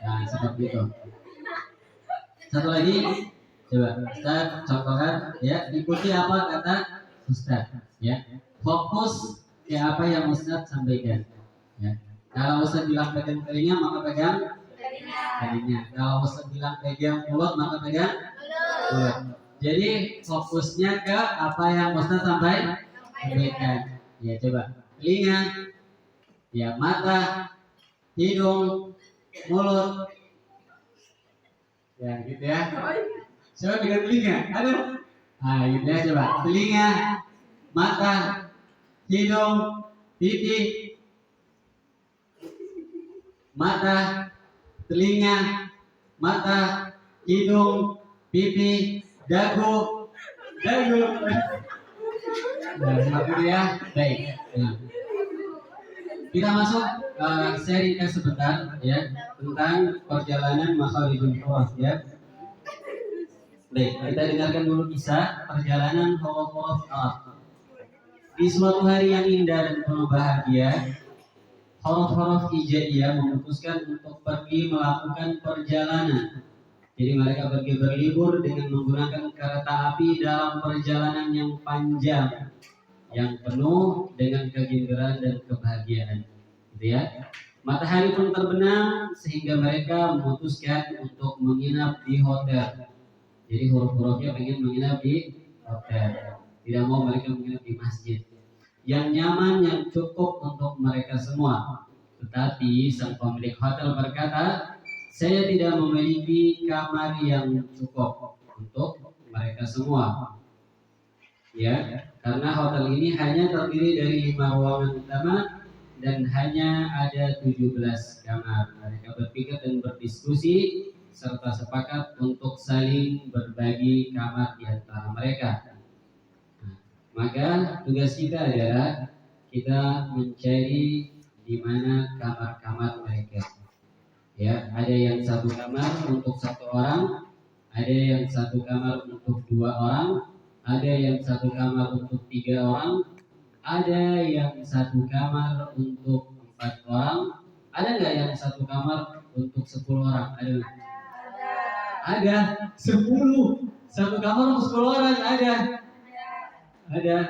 nah seperti itu. Satu lagi, coba Ustaz contohkan ya, ikuti apa kata Ustaz ya. Fokus ke apa yang Ustaz sampaikan ya. Kalau Ustaz bilang pegang telinga, maka pegang telinga. Kalau Ustaz bilang pegang mulut, maka pegang mulut. Jadi fokusnya ke apa yang Ustaz sampaikan ya. Coba telinga ya, mata, hidung, mulut ya, gitu ya. Coba dengan telinga, aduh, nah gitu ya. Coba telinga, mata, hidung, pipi, mata, telinga, mata, hidung, pipi, dagu. Nah, seperti itu ya. Baik. Nah, kita masuk sharing sebentar ya tentang perjalanan makharijul huruf ya. Baik, kita dengarkan dulu kisah perjalanan huruf-huruf Arab. Di suatu hari yang indah dan penuh bahagia, huruf-huruf hijaiyah memutuskan untuk pergi melakukan perjalanan. Jadi mereka pergi berlibur dengan menggunakan kereta api dalam perjalanan yang panjang, yang penuh dengan kegembiraan dan kebahagiaan. Gitu ya. Matahari pun terbenam sehingga mereka memutuskan untuk menginap di hotel. Jadi huruf-hurufnya pengen menginap di hotel. Tidak mau mereka menginap di masjid yang nyaman, yang cukup untuk mereka semua. Tetapi sang pemilik hotel berkata, saya tidak memiliki kamar yang cukup untuk mereka semua. Ya, karena hotel ini hanya terdiri dari 5 ruangan utama dan hanya ada 17 kamar. Mereka berpikir dan berdiskusi serta sepakat untuk saling berbagi kamar di antara mereka. Nah, maka tugas kita adalah kita mencari di mana kamar-kamar mereka. Ya, ada yang 1 kamar untuk 1 orang, ada yang 1 kamar untuk 2 orang, ada yang 1 kamar untuk 3 orang, ada yang 1 kamar untuk 4 orang, ada nggak yang 1 kamar untuk 10 orang? Ada 10. 1 kamar untuk 10 orang ada. Ya,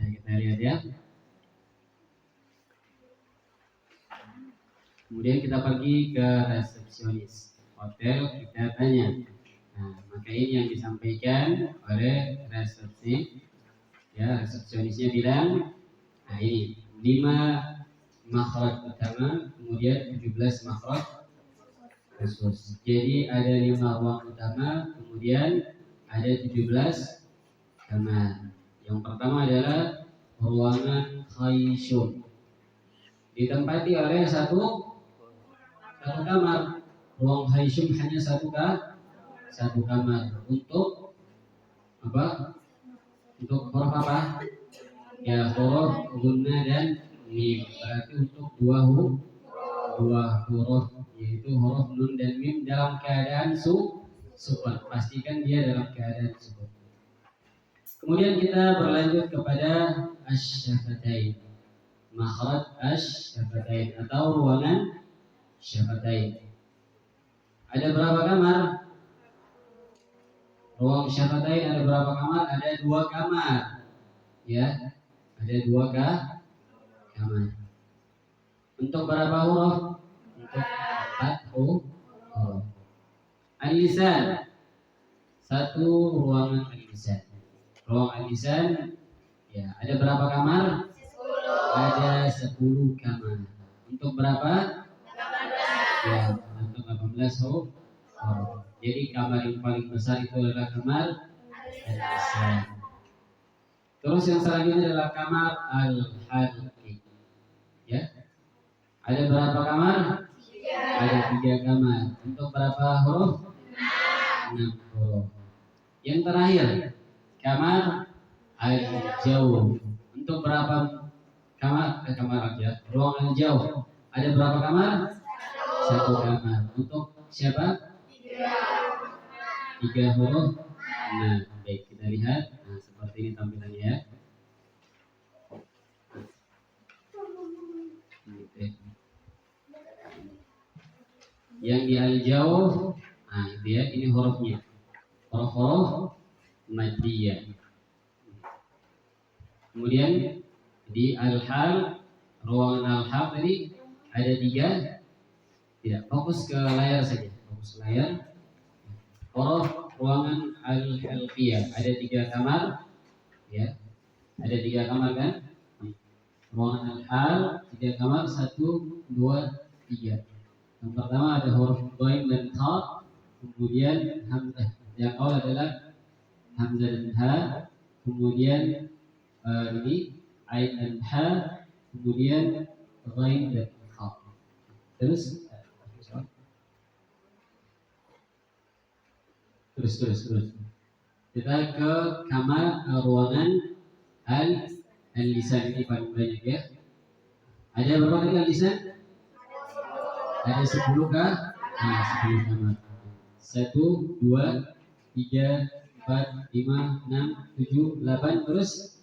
kita lihat ya. Kemudian kita pergi ke resepsionis hotel, kita tanya. Nah, maka ini yang disampaikan oleh resepsi. Ya, resepsionisnya bilang, nah ini 5 makhraj utama, kemudian 17 makhraj khusus. Jadi ada 5 ruang utama, kemudian ada 17 kamar. Yang pertama adalah ruangan khayshum, ditempati oleh satu kamar. Ruang khayshum hanya satu kamar. Untuk apa? Untuk huruf apa? Ya, huruf gunnah dan mim. Berarti untuk dua huruf, yaitu huruf nun dan mim dalam keadaan sukun. Pastikan dia dalam keadaan sukun. Kemudian kita berlanjut kepada asy-syafatain. makhraj asy-syafatain atau ruangan syafatain. Ada berapa kamar? Ruang syafatain ada berapa kamar? Ada 2 kamar. Ya, ada 2 kamar. Untuk berapa huruf? Untuk 4 huruf. Al-lisan, 1 ruangan al-lisan. Ruang al-lisan, ya, ada berapa kamar? 10. Ada 10 kamar. Untuk berapa? 18. Ya, untuk 18 huruf. Jadi kamar yang paling besar itu adalah kamar al-lisan. Terus yang selanjutnya adalah kamar al-halqi. Ya. Ada berapa kamar? 3. Ada 3 kamar. Untuk berapa huruf? 6 huruf. Yang terakhir, kamar al-jauh. Untuk berapa kamar? Kamar aja. Ruang al-jauh. Ada berapa kamar? 1 kamar. Untuk siapa? 3 huruf. Nah, baik, kita lihat. Nah, seperti ini tampilannya ya. Yang di al-jauh, nah itu ya, ini hurufnya. Huruf-huruf madiyah. Kemudian di al-hal, ruangan al-hal tadi ada 3. Tidak, fokus ke layar saja. Fokus ke layar. Huruf ruangan al-halqiyah ada 3 kamar. Ya, ada 3 kamar kan? Ruangan al-hal 3 kamar, 1, 2, 3. Yang pertama ada huruf ghain dan kha, kemudian hamzah. Yang awal adalah hamzah dan ha, kemudian ini ain dan ha, kemudian ghain dan kha. Terus kita ke kamar ruangan al-lisan. Ini paling banyak ya. Ada berapa kali al-lisan? Ada 10 kah? Nah, 10 kamar. 1, 2, 3, 4, 5, 6, 7, 8, terus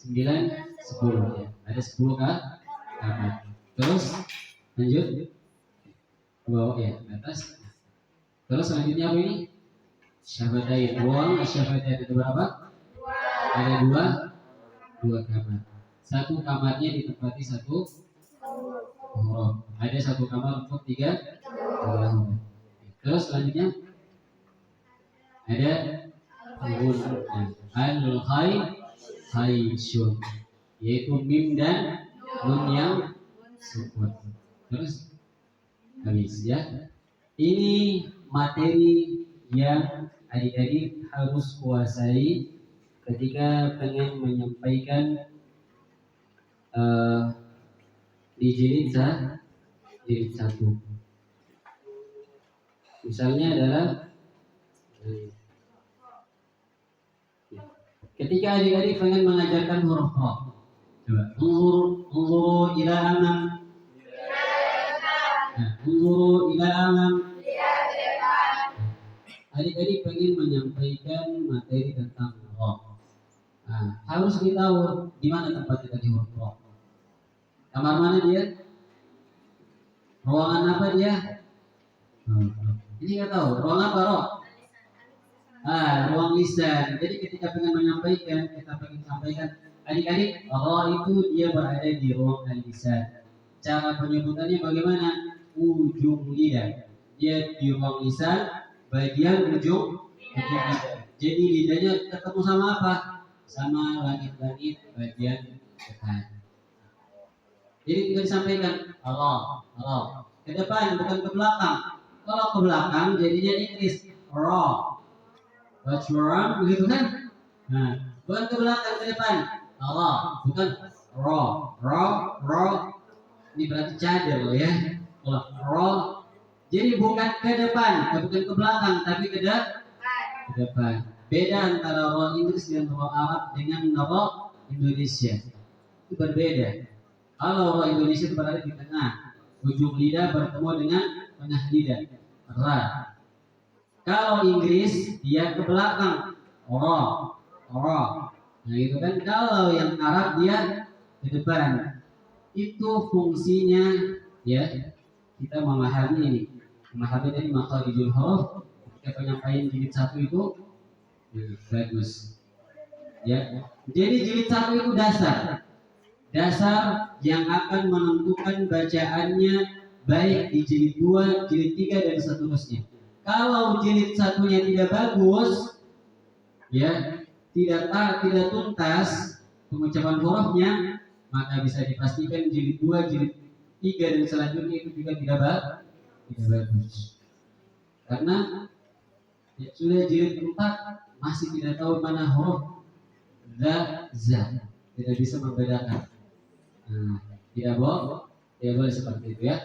9, 10 ya. Ada 10 kah? Kamar. Terus lanjut ke bawah ya, ke atas. Terus selanjutnya apa ini? Syafatain. Ruang syafatain ada berapa? 2. Ada 2 kamar. 1 kamarnya ditempati 1 huruf. Ada 1 kamar untuk 3 huruf. Terus selanjutnya ada al-khayshun, yaitu mim dan nun yang sukun. Terus habis ya. Ini materi yang adik-adik harus kuasai ketika pengen menyampaikan di jilid 1. Misalnya adalah ketika adik-adik pengen mengajarkan huruf ro. Coba unzuru ila amam. Unzuru ila amam. Adik-adik pengen menyampaikan materi tentang ro. Nah, harus ditahu di mana tempat kita di huruf ro. Kamar mana dia? Ruangan apa dia? Ini nggak tahu. Ruang apa roh? Ruang lisan. Jadi ketika pengen menyampaikan, kita pengen sampaikan, adik-adik, roh itu dia berada di ruang lisan. Cara penyebutannya bagaimana? Ujung lidah. Dia di ruang lisan, bagian ujung lidah. Jadi lidahnya ketemu sama apa? Sama langit-langit bagian depan. Jadi tinggal disampaikan Allah ke depan, bukan ke belakang. Kalau ke belakang jadinya Inggris raw. What's wrong? Begitu kan? Nah, bukan ke belakang, ke depan. Allah, bukan raw. Ini berarti cadel ya. Kalau raw, jadi bukan ke depan, bukan ke belakang, tapi ke depan. Beda antara raw Inggris dan raw Arab dengan raw Indonesia. Itu berbeda. Kalau raw Indonesia itu berada di tengah, ujung lidah bertemu dengan tengah lidah. Ra. Kalau Inggris dia ke belakang, ra. Nah itu kan. Kalau yang Arab dia ke depan, itu fungsinya ya kita memahami ini, memahami dari makharijul huruf ketika penyampaian jilid 1 itu bagus. Ya, jadi jilid 1 itu dasar yang akan menentukan bacaannya baik di jilid 2, jilid 3 dan seterusnya. Kalau jilid 1-nya tidak bagus, ya, tidak tuntas pengucapan hurufnya, maka bisa dipastikan jilid 2, jilid 3 dan selanjutnya itu juga tidak bagus. Karena ya, sudah jilid 4 masih tidak tahu mana huruf za, tidak bisa membedakan. Nah, tidak boleh seperti itu ya.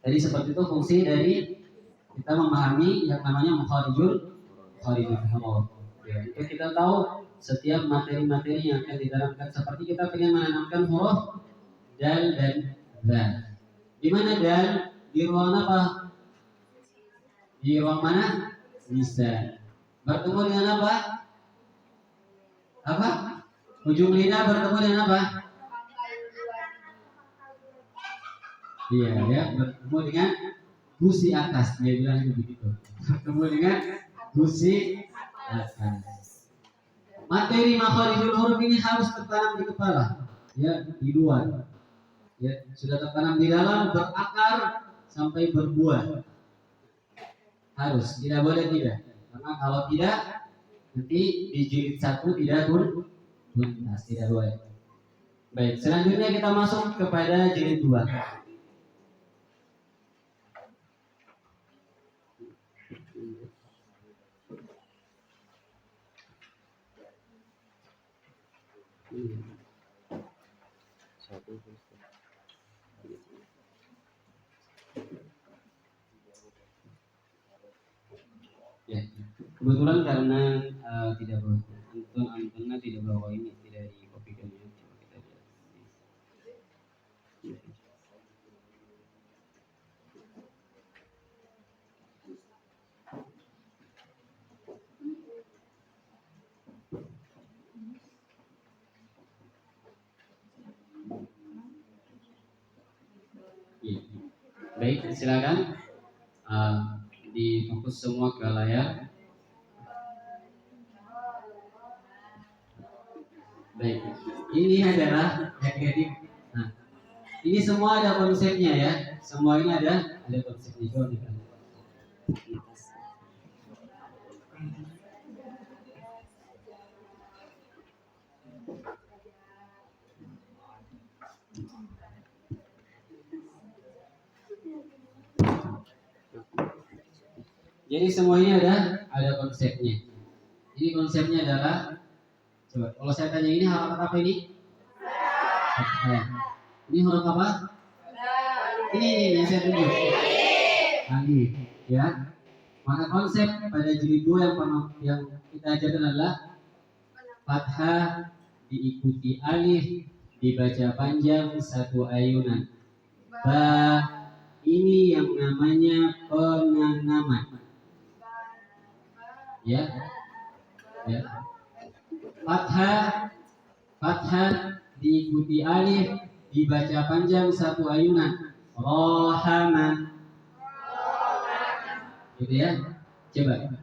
Jadi seperti itu fungsi dari kita memahami yang namanya makharijul huruf. Ya, itu kita tahu setiap materi-materi yang akan diterapkan, seperti kita ingin menanamkan huruf dal dan dal. Di mana dal? Di ruang apa? Di ruang mana? Lisan. Bertemu dengan apa? Apa? Ujung lidah bertemu dengan apa? Iya, ya, bertemu dengan gusi atas. Dia bilang begitu. Bertemu dengan gusi atas. Materi makharijul huruf ini harus tertanam di kepala, ya, di luar. Ya, sudah tertanam di dalam, berakar sampai berbuah. Harus, tidak boleh tidak. Karena kalau tidak, nanti di jilid 1 tidak tuntas, tidak boleh. Baik, selanjutnya kita masuk kepada jilid 2. Ya, kebetulan karena tidak bawa antenna tidak bawa ini, tidak di kopikan ya. Coba kita lihat. Ya. Baik, silakan difokus semua ke layar. Baik, ini adalah adik-adik. Nah, ini semua ada konsepnya ya. Semua ini ada konsepnya. Coba kita lihat. Jadi semua ini ada konsepnya. Ini konsepnya adalah, coba kalau saya tanya ini harakat apa ini? Ini huruf apa? Ini yang saya tunjuk. Alif, ya. Maka konsep pada jilid 2 yang kita ajarkan adalah fathah diikuti alif, dibaca panjang satu ayunan. Ba, ini yang namanya penanaman. Ya, ya. Fathah diikuti alif, dibaca panjang satu ayunan. Rohama, gitu ya. Coba.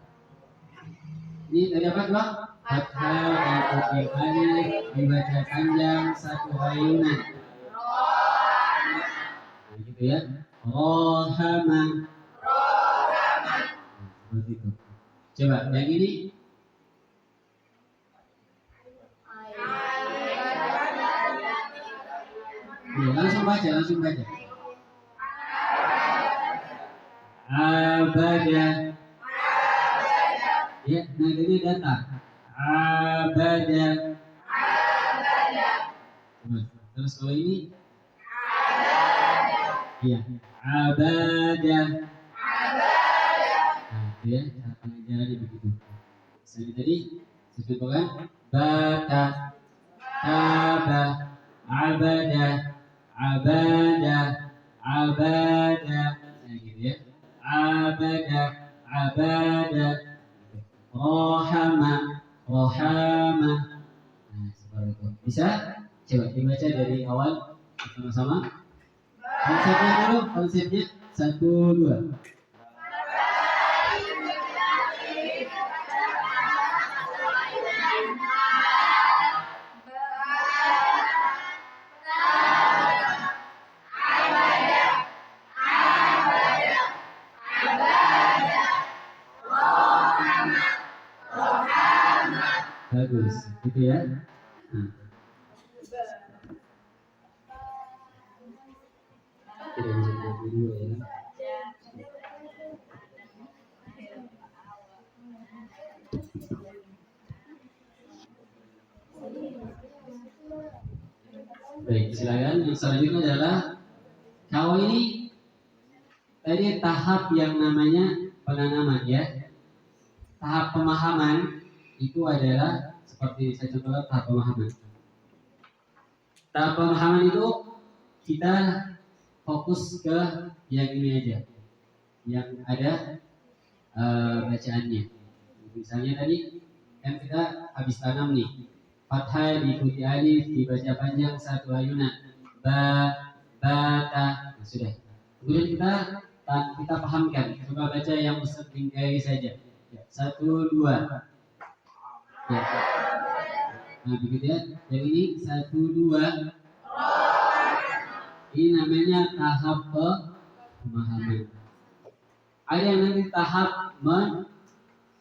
Ini tadi apa coba? Fathah diikuti alif, dibaca panjang satu ayunan. Nah, gitu ya. Rohama. Seperti itu. Coba yang ini. Ya, langsung baca. Abada. Ya, nah ini data. Abada. Terus kalau ini? Iya, abada. Nah, ya, cara pengajarannya begitu. Misalnya tadi sebutkan bata, taba, abada, nah gitu ya. Abada, rohama. Nah, seperti itu. Bisa? Coba dibaca dari awal sama-sama. Konsepnya dulu, konsepnya 1, 2. Bagus, gitu ya. Nah. Tidak bisa berdiri dulu ya. Baik, silakan. Yang selanjutnya adalah kalau ini tadi tahap yang namanya penanaman ya. Tahap pemahaman itu adalah seperti saya contohkan tahap pemahaman. Tahap pemahaman itu kita fokus ke yang ini aja, yang ada bacaannya. Misalnya tadi kan kita habis tanam nih, fathah diikuti alif dibaca panjang 1 ayunan, ta. Nah, sudah. Kemudian kita pahamkan. Coba baca yang Ustaz tinggali saja. Ya, 1, 2. Ya. Nah begitu ya. Yang ini 1, 2. Ini namanya tahap pemahaman. Ada yang nanti tahap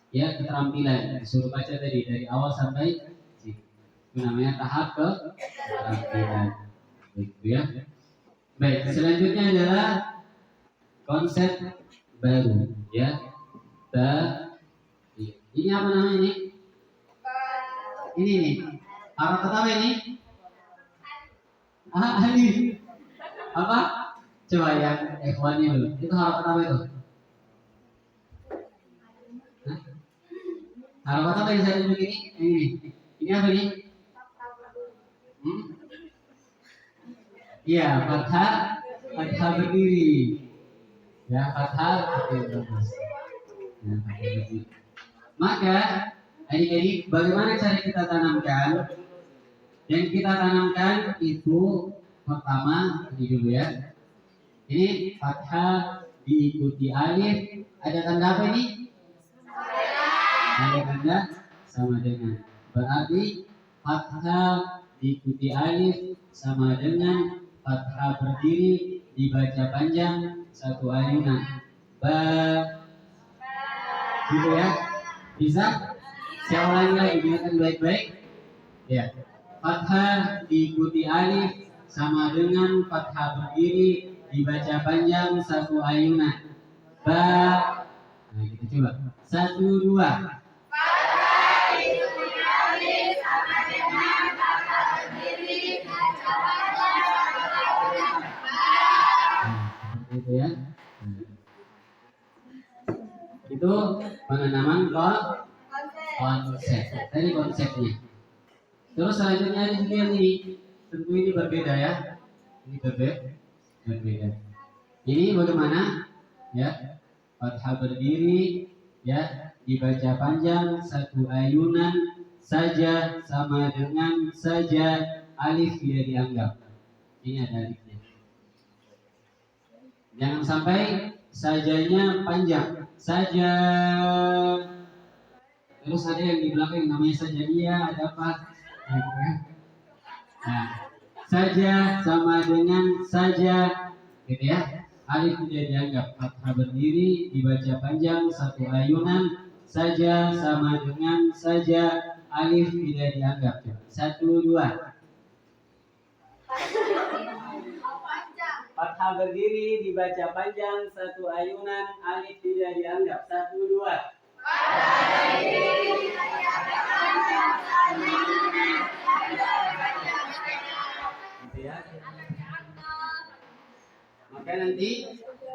keterampilan. Disuruh baca tadi dari awal sampai sini. Itu namanya tahap keterampilan. Begitu ya. Baik, selanjutnya adalah konsep baru ya. Ini apa namanya ini? Ini nih. Huruf pertama ini? Alif. Apa? Coba yang ikhwani dulu. Itu huruf pertama itu. Huruf pertama yang saya tunjuk ini. Ini apa ini? Iya, fathah berdiri. Ya, fathah berdiri. Ya, fathah berdiri. Maka adik-adik, bagaimana cara kita tanamkan? Yang kita tanamkan itu pertama ini dulu ya. Ini fathah diikuti alif. Ada tanda apa ini? Ada tanda sama dengan. Berarti fathah diikuti alif sama dengan fathah berdiri dibaca panjang 1 ayunan. Gitu ya. Bisa? Saya ulangi lagi, dengarkan baik-baik. Ya. Fathah diikuti alif sama dengan fathah berdiri dibaca panjang 1 ayunan. Nah, kita coba. 1, 2. Fathah diikuti alif sama dengan fathah berdiri dibaca panjang 1 ayunan. Seperti itu ya. Itu penanaman konsep. Tadi konsepnya. Terus selanjutnya ada juga yang ini. Tentu ini berbeda ya. Ini berbeda. Ini bagaimana? Ya. Fathah berdiri ya dibaca panjang 1 ayunan saja sama dengan saja alif tidak dianggap. Ini ada alifnya. Jangan sampai sajanya panjang. Saja. Terus ada yang di belakang yang namanya saja dia, ada apa? Nah, saja sama dengan saja, gitu ya. Alif tidak dianggap. Fathah berdiri dibaca panjang 1 ayunan saja sama dengan saja alif tidak dianggap. 1, 2. Fathah berdiri dibaca panjang 1 ayunan alif tidak dianggap. 1, 2. Gitu ya. Maka nanti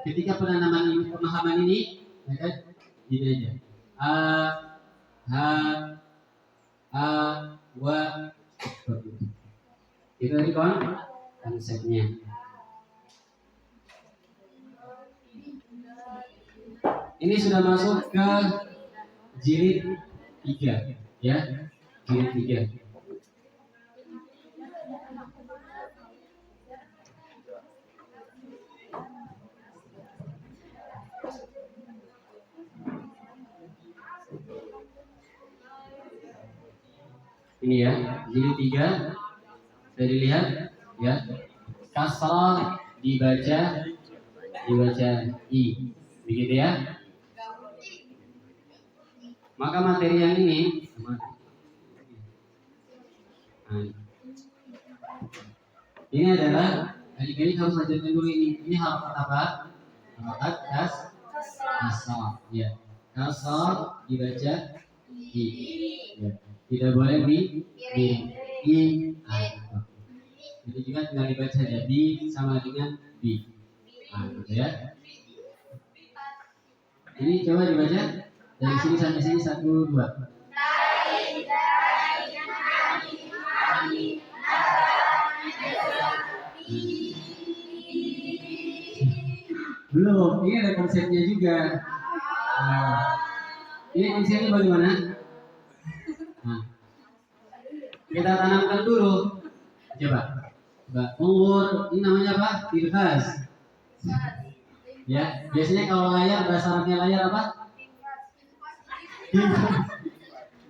ketika penanaman pemahaman ini, ya kan, gini aja. Wa. Itu tadi konsepnya. Ini sudah masuk ke jilid 3 ya, jilid 3. Ini ya, jilid 3 sudah dilihat ya. Kasrah dibaca I, begitu ya. Maka materi yang ini ini adalah adik-adik harus lanjutkan dulu ini. Ini harakat apa? Harakat kasrah. Ya, kasrah dibaca I. Ya. Tidak boleh I. Jadi juga tinggal dibaca saja B sama dengan B. Gitu ya. Ini coba dibaca dari sini sampai sini 1, 2. Belum, ini ada konsepnya juga. Nah, ini konsepnya bagaimana? Nah, kita tanamkan dulu. Coba. Ungur, ini namanya apa? Tilfaz. Ya, biasanya kalau layar bahasa Arabnya layar apa?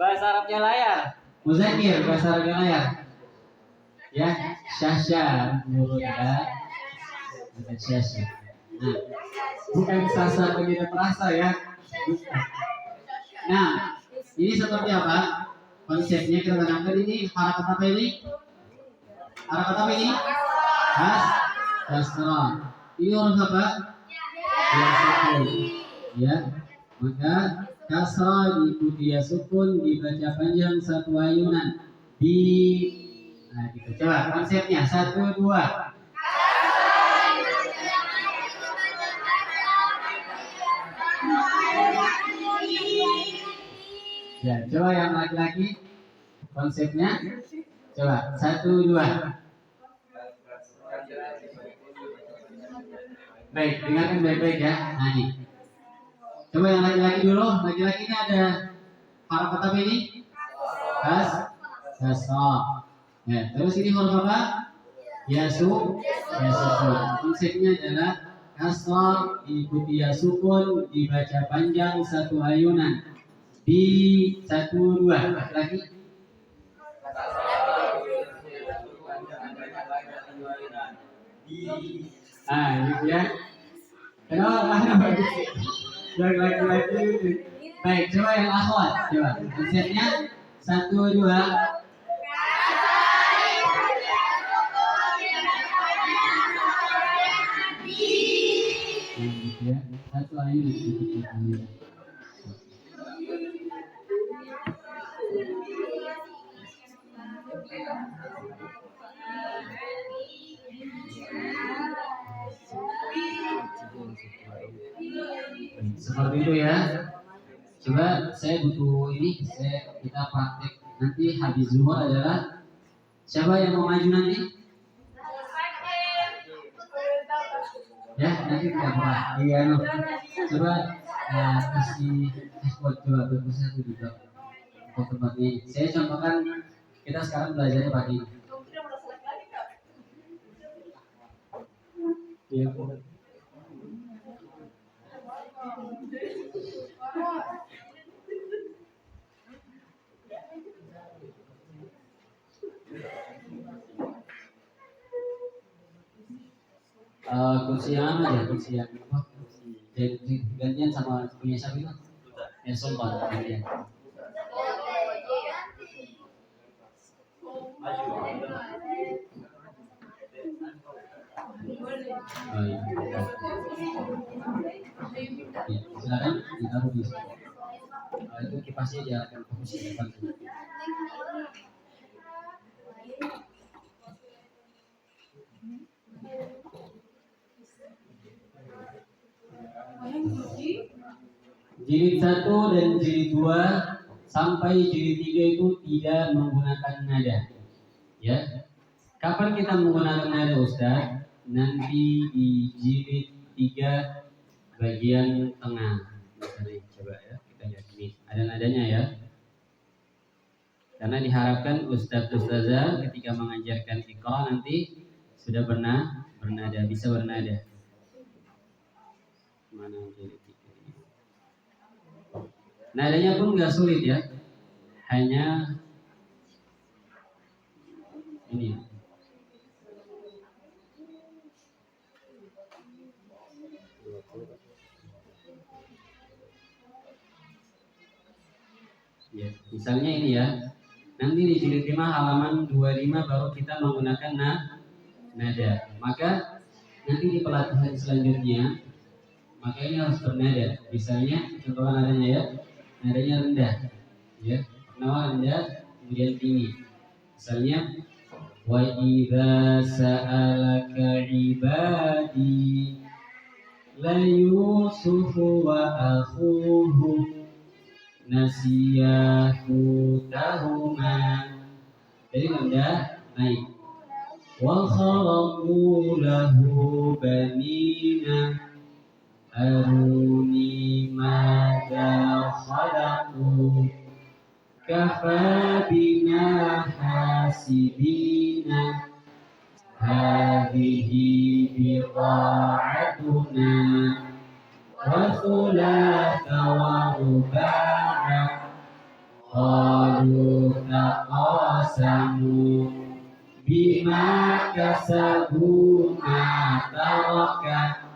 Bahasa Arabnya layar. Muzakir, bahasa Arabnya layar. Ya, syasya, menurut ya. Bukan syasya. Nah, bukan sasa begitu terasa ya. Nah, ini seperti apa? Konsepnya kita tanamkan ini harakat apa ini? Harakat apa ini? Kasrah. Ini huruf apa? Ya, sukun. Ya, maka kasrah diikuti ya sukun dibaca panjang 1 ayunan di. Nah, gitu. Coba konsepnya 1, 2. Ya, coba yang laki-laki konsepnya. Coba 1, 2. Baik, dengarkan baik-baik ya. Nah, ini. Coba yang laki-laki dulu. Laki-laki ini ada harakat apa ini? Kasrah. Ya, terus ini huruf apa? Ya sukun. Konsepnya adalah kasrah diikuti ya sukun dibaca panjang 1 ayunan di 1, 2. Laki-laki. Ah, gitu ya. Kenapa? Yang laki-laki. Baik, coba yang akhwat. Coba konsepnya 1, 2. Gitu ya. 1 ayunan. Seperti itu ya. Coba saya butuh ini, kita praktek nanti habis zuhur adalah siapa yang mau maju nanti? Ya, nanti kita buat. Iya, no. Coba kasih ekspor coba satu juga untuk tempat ini. Saya contohkan kita sekarang belajarnya pagi ini. Iya. Kursi yang aja, kursi yang apa? Gantian sama punya siapa itu? Ya Sultan gantian. Oh, iya. Ya, silakan ditaruh di sini. Itu kipasnya dia akan fokus di depan. Jilid 1 dan jilid 2 sampai jilid 3 itu tidak menggunakan nada. Ya. Kapan kita menggunakan nada Ustaz? Nanti di jilid 3 bagian tengah. Misalnya, coba ya, kita lihat ini. Ada nadanya ya. Karena diharapkan Ustaz-Ustazah ketika mengajarkan Iqra nanti sudah bernada, bisa bernada. Mana jilid 3 ini? Nadanya pun nggak sulit ya. Hanya Ini. Ya, misalnya ini ya. Nanti di jilid 5 halaman 25 baru kita menggunakan nada. Maka nanti di pelatihan selanjutnya maka ini harus bernada. Misalnya contoh nadanya ya. Nadanya rendah. Ya. Pertama rendah, kemudian tinggi. Misalnya wa idza sa'alaka ibadi la yusufu wa akhuhu nasiyahu tahuma. Jadi rendah naik. Wa kharaqu lahu banina aruni madza khalaqu kafa bina hasibina hadhihi biqa'atuna wa thulatha wa ruba'a qalu taqasamu bima kasabu ma taraka.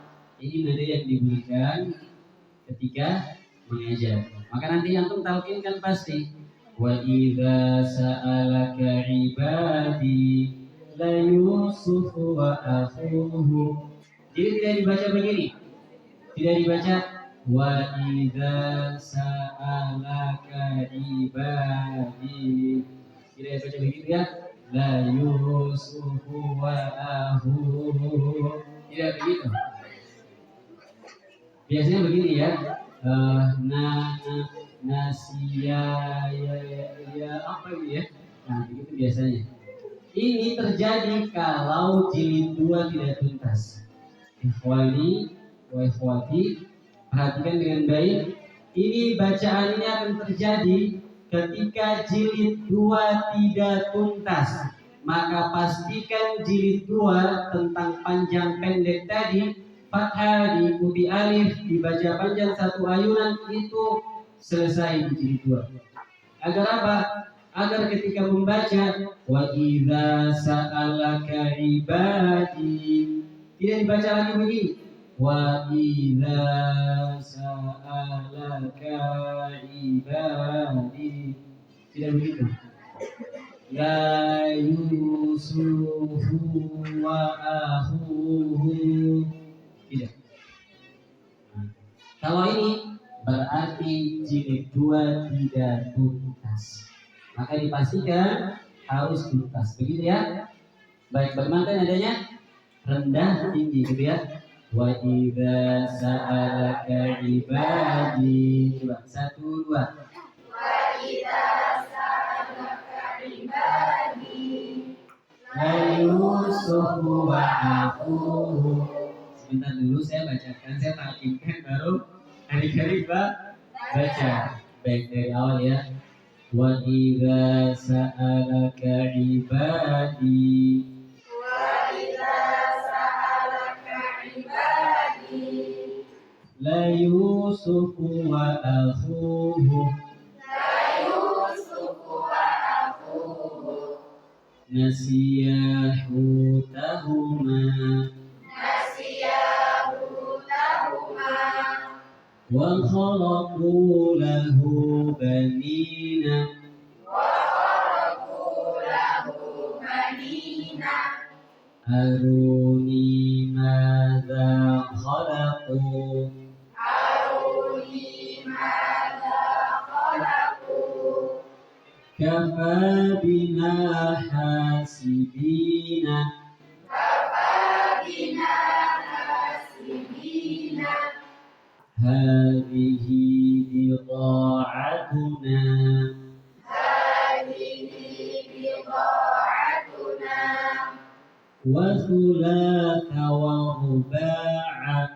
Ini nada yang digunakan ketika mengajar. Maka nanti antum talqinkan pasti. Wa idza sa'alaka ibadi la yusuf wa akhuhu. Jadi tidak dibaca begini. Tidak dibaca wa idza sa'alaka ibadi. Tidak dibaca begitu ya. La yusuf wa akhuhu. Tidak begitu. Biasanya begini ya. Nasia ya apa ini ya? Nah, begitu biasanya. Ini terjadi kalau jilid 2 tidak tuntas. Ikhwani wa ikhwati, perhatikan dengan baik. Ini bacaan ini akan terjadi ketika jilid 2 tidak tuntas. Maka pastikan jilid 2 tentang panjang pendek tadi fathah diikuti alif dibaca panjang satu ayunan itu selesai di jilid 2. Agar apa? Agar ketika membaca wa idza sa'alaka ibadi tidak dibaca lagi begini. Wa idza sa'alaka ibadi. Tidak begitu. La yusufu wa akhuhu. Tidak. Kalau ini berarti jilid 2 tidak tuntas. Maka dipastikan harus tuntas. Begitu ya. Baik, bagaimana nadanya? Rendah, tinggi gitu ya. Wa idza sa'alaka ibadi. Coba 1 2. Wa idza sa'alaka ibadi La yusufu wa akhuhu. Sebentar dulu saya bacakan, saya talqinkan baru hari-hari baca. Baik dari awal ya. Wa idza sa'alaka ibadi wa idza sa'alaka ibadi la yusufu wa akhuhu la yusufu wa akhuhu nasiyahu tahuma wa kharaqu lahu banina aruni madza khalaqu kafa bina hasibina hadhihi biqa'atuna wa thulatha wa ruba'a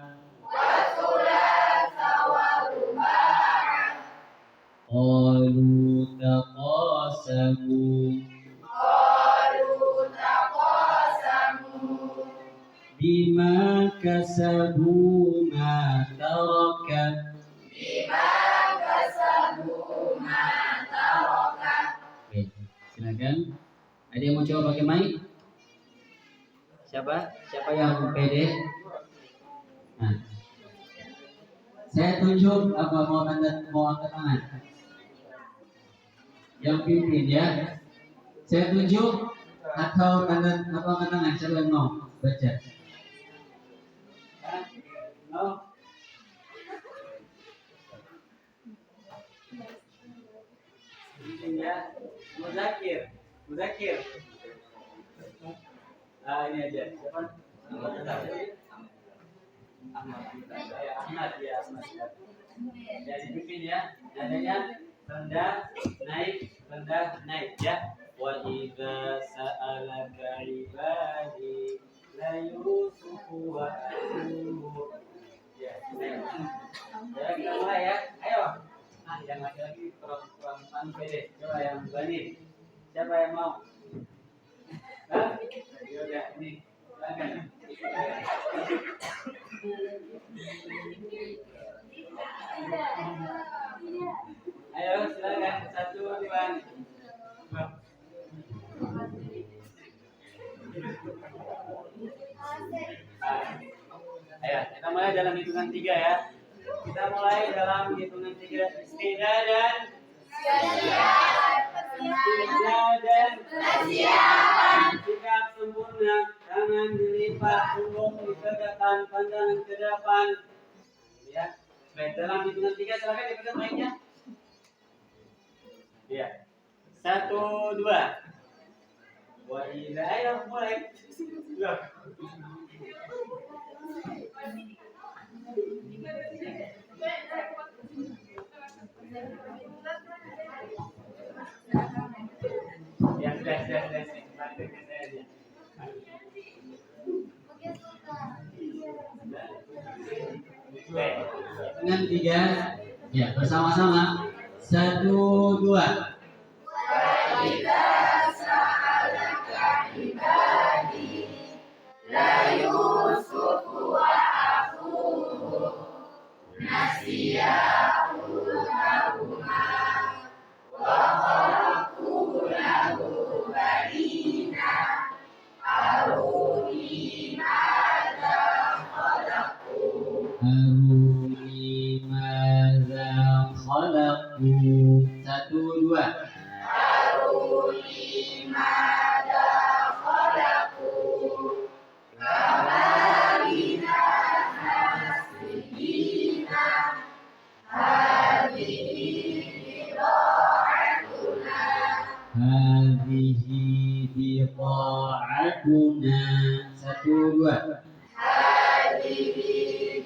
qalu taqasamu bima kasabu ma taraka. Baik, silakan Ada yang mau coba pakai mic? Siapa? Siapa yang pede? Nah, saya tunjuk apa mau angkat tangan? Yang pimpin ya. Saya tunjuk atau angkat tangan? Siapa yang mau baca? No. Ya, Muzakir. Ini aja. Siapa? Ahmad ya. Ya dipimpin ya. Nadanya rendah naik ya. Wa idza sa'alaka ibadi la yusufu wa atuhu. Ya, kita mulai ya. Ayo. Nah, yang laki-laki perempuan pede. Coba yang berani. Siapa yang mau? Hah? Yaudah, ini. Silakan. Ayo, silakan. 1, 2. Ayo, kita mulai dalam hitungan 3 ya. Kita mulai dalam hitungan 3. Istidah dan sikap sempurna. Tangan dilipat, punggung ditegakkan, pandangan ke depan. Ya, baik, dalam hitungan 3 silakan dipegang mic-nya. Ya, 1, 2. Wah, ayo mulai. Loh. Ya, sudah. Lanjut ke saya aja. Baik. Dengan 3, ya bersama-sama. 1, 2. وإذا سألك عبادي ليوسف وأخوه نسيا حوتهما وخلقوا له بنينا أروني ماذا خلقوا Aruni madza khalaqu. 1, 2. أروني ماذا خلقوا كمالنا نسينا هذه بضاعتنا Hadhihi biqa'atuna. 1, 2. هذه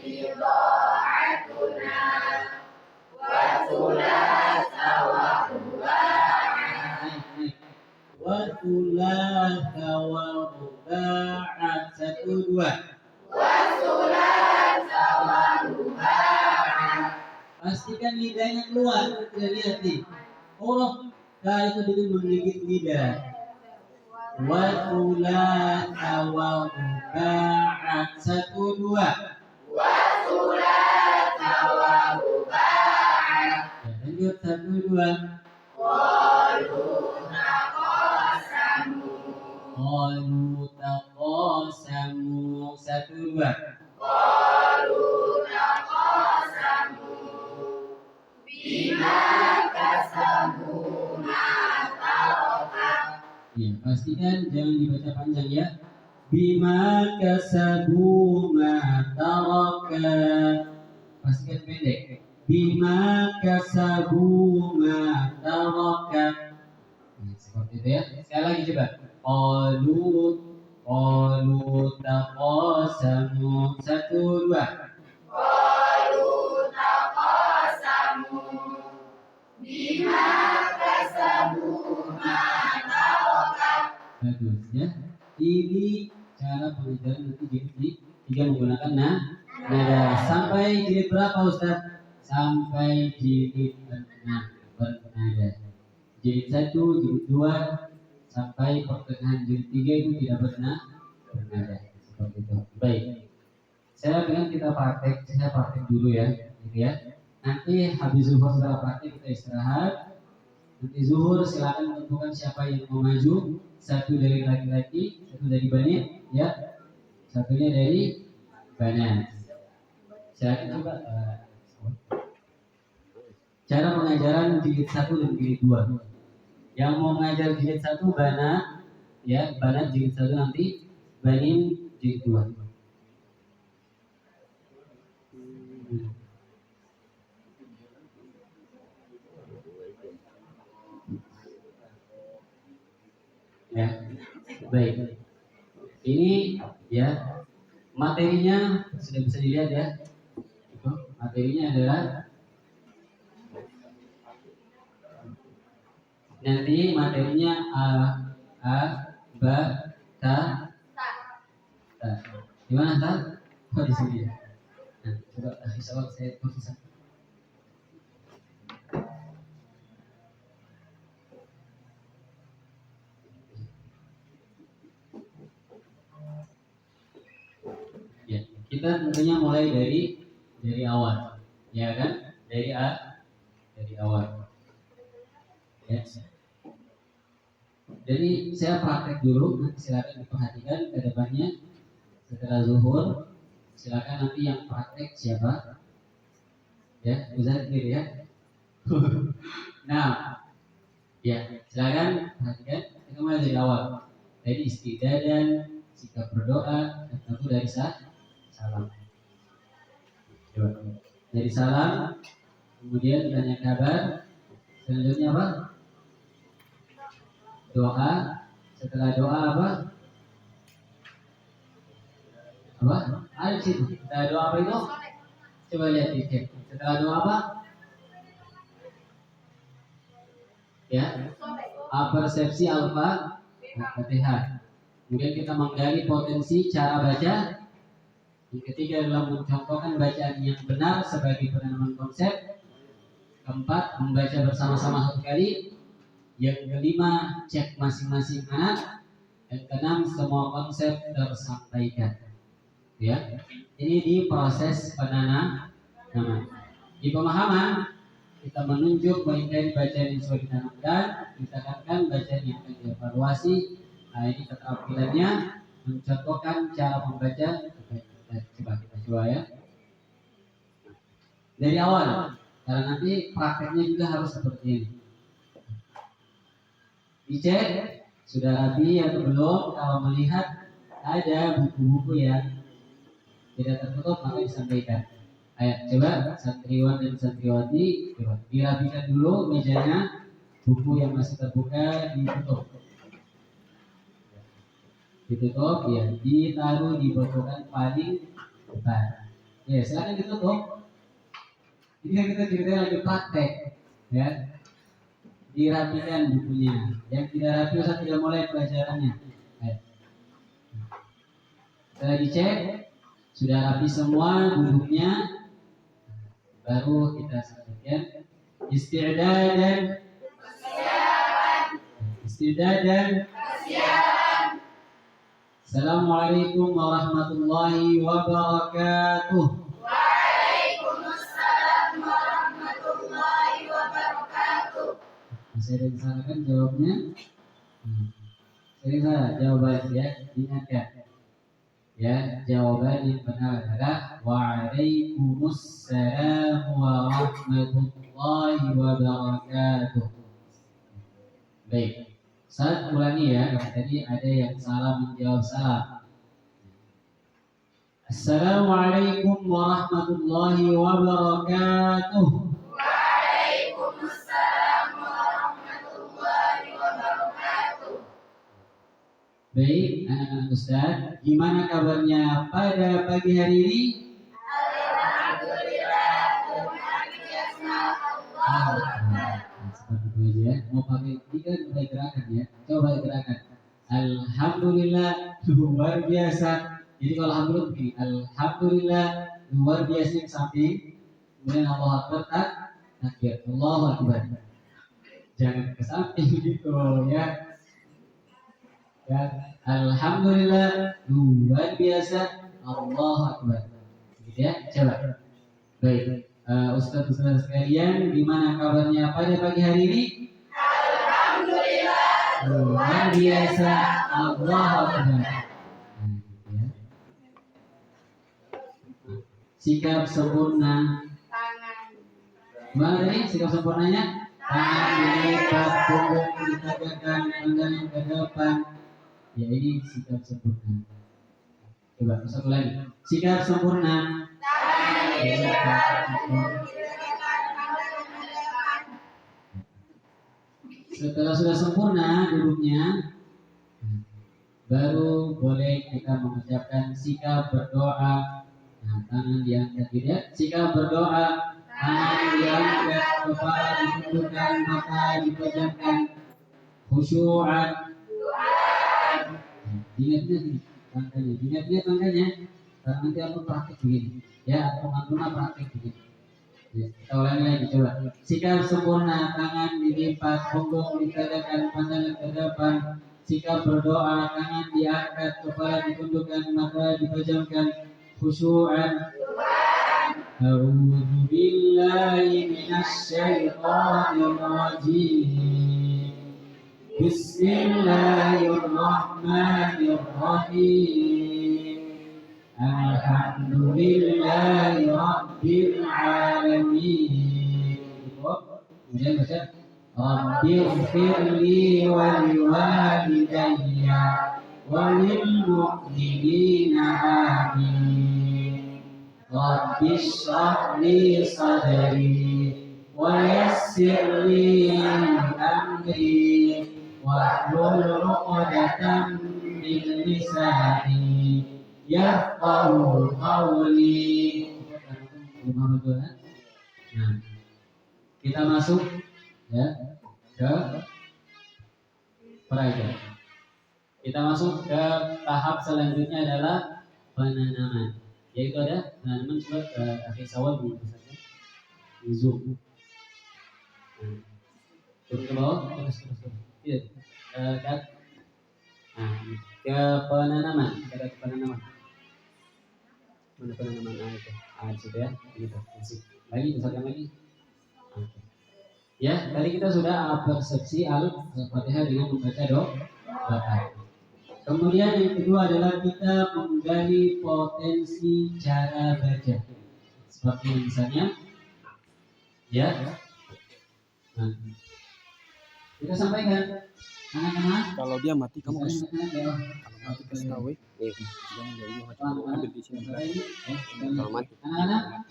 بضاعتنا وثلاث ورباع Wa thulatha wa ruba'a. 1, 2. وثلاث ورباع Pastikan lidahnya keluar. Kita lihat nih. Oh, itu dengan menggigit lidah. Wa thulatha wa ruba'a. 1, 2. وثلاث ورباع Ya, lanjut 1, 2. قالوا تقاسموا Qalu taqasamu. 1, 2. قالوا تقاسموا بما كسبوا ما ترك Ya, pastikan jangan dibaca panjang ya. Bima kasabu ma taraka. Pastikan pendek. Bima kasabu ma taraka. Nah, seperti itu ya. Sekali lagi coba. Qalu taqasamu. 1, 2. قالوا تقاسموا بما كسبوا ما ترك Bagus ya. Ini cara pengajaran nanti jilid 3 menggunakan nada. Sampai jilid berapa Ustaz? Sampai jilid 6 bernada. Jilid 1, jilid 2 sampai pertengahan jilid 3 itu tidak bernada. Seperti itu. Baik. Saya pengen kita praktek dulu ya, gitu ya. Nanti habis zuhur setelah praktek kita istirahat. Nanti zuhur silakan tentukan siapa yang mau maju. Satu dari laki-laki, satu dari banit, ya. Satunya dari banat. Silakan coba cara pengajaran jilid 1 dan jilid 2. Yang mau mengajar jilid 1 banat, ya, banat jilid 1 nanti, banin jilid 2. Ya, baik. Ini ya materinya sudah bisa dilihat ya. Itu materinya adalah nanti materinya a ba ta ta. Di mana ta? Oh di sini. Nah, coba insya saya tulis. Ya, kita tentunya mulai dari awal, ya kan? Dari awal. Ya. Jadi saya praktek dulu, nanti silakan diperhatikan ke depannya. Setelah zuhur, silakan nanti yang praktek siapa? Ya, bisa sendiri ya. Nah, ya silakan perhatikan. Kita mulai dari awal. Dari istidadan, sikap berdoa, dan tentu dari salam. Coba. Dari salam, kemudian tanya kabar, selanjutnya apa? Doa. Setelah doa apa? Apa? Ada di situ. Setelah doa apa itu? Coba lihat di chat. Setelah doa apa? Ya. Persepsi Al-Fatihah. Kemudian kita menggali potensi cara baca. Yang ketiga adalah mencontohkan bacaan yang benar sebagai penanaman konsep. Keempat, membaca bersama-sama satu kali. Yang kelima, cek masing-masing anak. Yang keenam, semua konsep tersampaikan. Ya, ini di proses penanaman. Di pemahaman, kita menunjuk poin-poin bacaan yang sudah ditanamkan. Kita katakan bacaan yang akan dievaluasi. Nah, ini keterampilannya mencontohkan cara membaca. Kita coba ya. Dari awal, karena nanti prakteknya juga harus seperti ini. Dicek sudah rapi atau belum. Kalau melihat ada buku-buku yang tidak tertutup maka disampaikan. Ayo coba santriwan dan santriwati coba dirapikan dulu mejanya. Buku yang masih terbuka ditutup ya, ditaruh di bocokan paling depan. Ya silakan ditutup. Ini kan kita ceritanya lagi praktek ya. Dirapikan bukunya. Yang tidak rapi usah tidak mulai pelajarannya. Setelah dicek sudah rapi semua duduknya, baru kita sampaikan isti'dadan. Assalamualaikum warahmatullahi wabarakatuh. Waalaikumsalam warahmatullahi wabarakatuh. Saya disarankan jawabnya. Sering salah jawaban ya, diingatkan. Ya, jawaban yang benar adalah Waalaikumsalam warahmatullahi wabarakatuh. Baik. Saat ulangi ya, karena tadi ada yang salah menjawab salah. Assalamualaikum warahmatullahi wabarakatuh. Waalaikumsalam warahmatullahi wabarakatuh. Baik, anak-anak Ustaz, gimana kabarnya pada pagi hari ini? Alhamdulillah, luar biasa, Allahu Akbar. Seperti itu aja ya. Mau pakai tiga mulai gerakan ya. Coba gerakan. Alhamdulillah luar biasa. Jadi kalau alhamdulillah begini, alhamdulillah luar biasa yang samping. Kemudian Allahu Akbar takbir. Allahu Akbar. Jangan ke samping gitu ya. Ya, alhamdulillah luar biasa. Allahu Akbar. Gitu ya. Coba. Baik. Ustaz sekalian, gimana kabarnya pada pagi hari ini? luar biasa, Allah Akbar. Nah, gitu ya. Sikap sempurna. Gimana tadi sikap sempurnanya? Tangan dilipat, punggung ditegakkan, pandangan ke depan. Ya ini sikap sempurna. Coba satu lagi. Sikap sempurna. Setelah sudah sempurna duduknya, baru boleh kita mengucapkan sikap berdoa. Nah, tangan diangkat gitu ya. Sikap berdoa, tangan diangkat, kepala ditundukkan, mata dipejamkan, khusyu'an. Ingat-ingat tangkanya, karena nanti aku praktek begini, ya atau teman-teman praktek begini. Ya, kita ulangi lagi coba. Sikap sempurna, tangan dilipat, punggung ditegakkan, pandangan ke depan. Sikap berdoa, tangan diangkat, kepala ditundukkan, mata dipejamkan, khusyu'an. A'udzu billahi minasy syaithanir rajim. Bismillahirrahmanirrahim. Alhamdulillahi rabbil alamin. Kemudian baca Rabbighfirli wa liwalidayya wa lil mu'minina amin. Rabbishrah li sadri wa yassir li amri wahlul 'uqdatam min lisani yafqahu qawli. Nah, kita masuk ya ke peraga. Kita masuk ke tahap selanjutnya adalah penanaman, yaitu ada penanaman coba ke akhir sawal dulu misalnya di zoom. Nah, turun ke bawah terus. Iya. Nah, ke penanaman, kita ke penanaman. Mana penanaman itu? Itu ya, gitu. Lagi misalkan lagi. Oke. Ya, tadi kita sudah persepsi Al-Fatihah dengan membaca doa. Kemudian yang kedua adalah kita menggali potensi cara baca. Seperti misalnya, ya. Nah, kita sampaikan anak-anak. Kalau dia mati kamu kasih. Kalau Mati kasih tahu. Jangan jauh ambil di sini. Kalau mati. Anak-anak,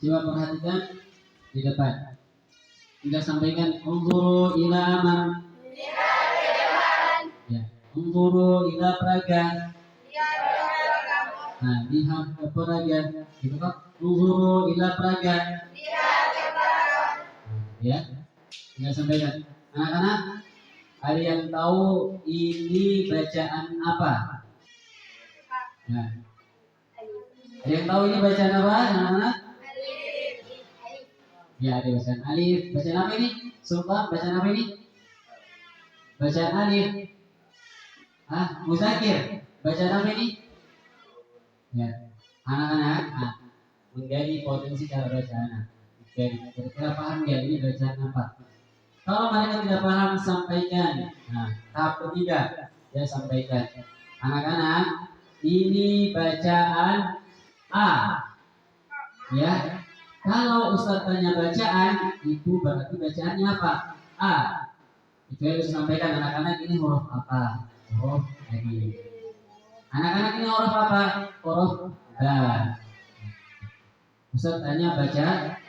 coba perhatikan di depan. Kita sampaikan unzuru ila aman. Ya, unzuru ila praga. Nah, lihat ke praga. Gitu kan? Unzuru ila praga. Ya, kita sampaikan. Anak-anak, ada yang tahu ini bacaan apa? Nah, ada yang tahu ini bacaan apa, anak-anak? Ya, ada bacaan alif. Bacaan apa ini? Sultan, bacaan apa ini? Bacaan alif. Muzakir. Bacaan apa ini? Ya, anak-anak, menggali potensi cara baca anak. Jadi, kira-kira paham nggak ini bacaan apa? Kalau mereka tidak paham, sampaikan. Nah, tahap ketiga, ya sampaikan. Anak-anak, ini bacaan A. Ya, kalau Ustaz tanya bacaan, itu berarti bacaannya apa? A. Itu yang harus sampaikan anak-anak, ini huruf apa? Huruf alif. Anak-anak ini huruf apa? Huruf ba. Ustaz tanya baca.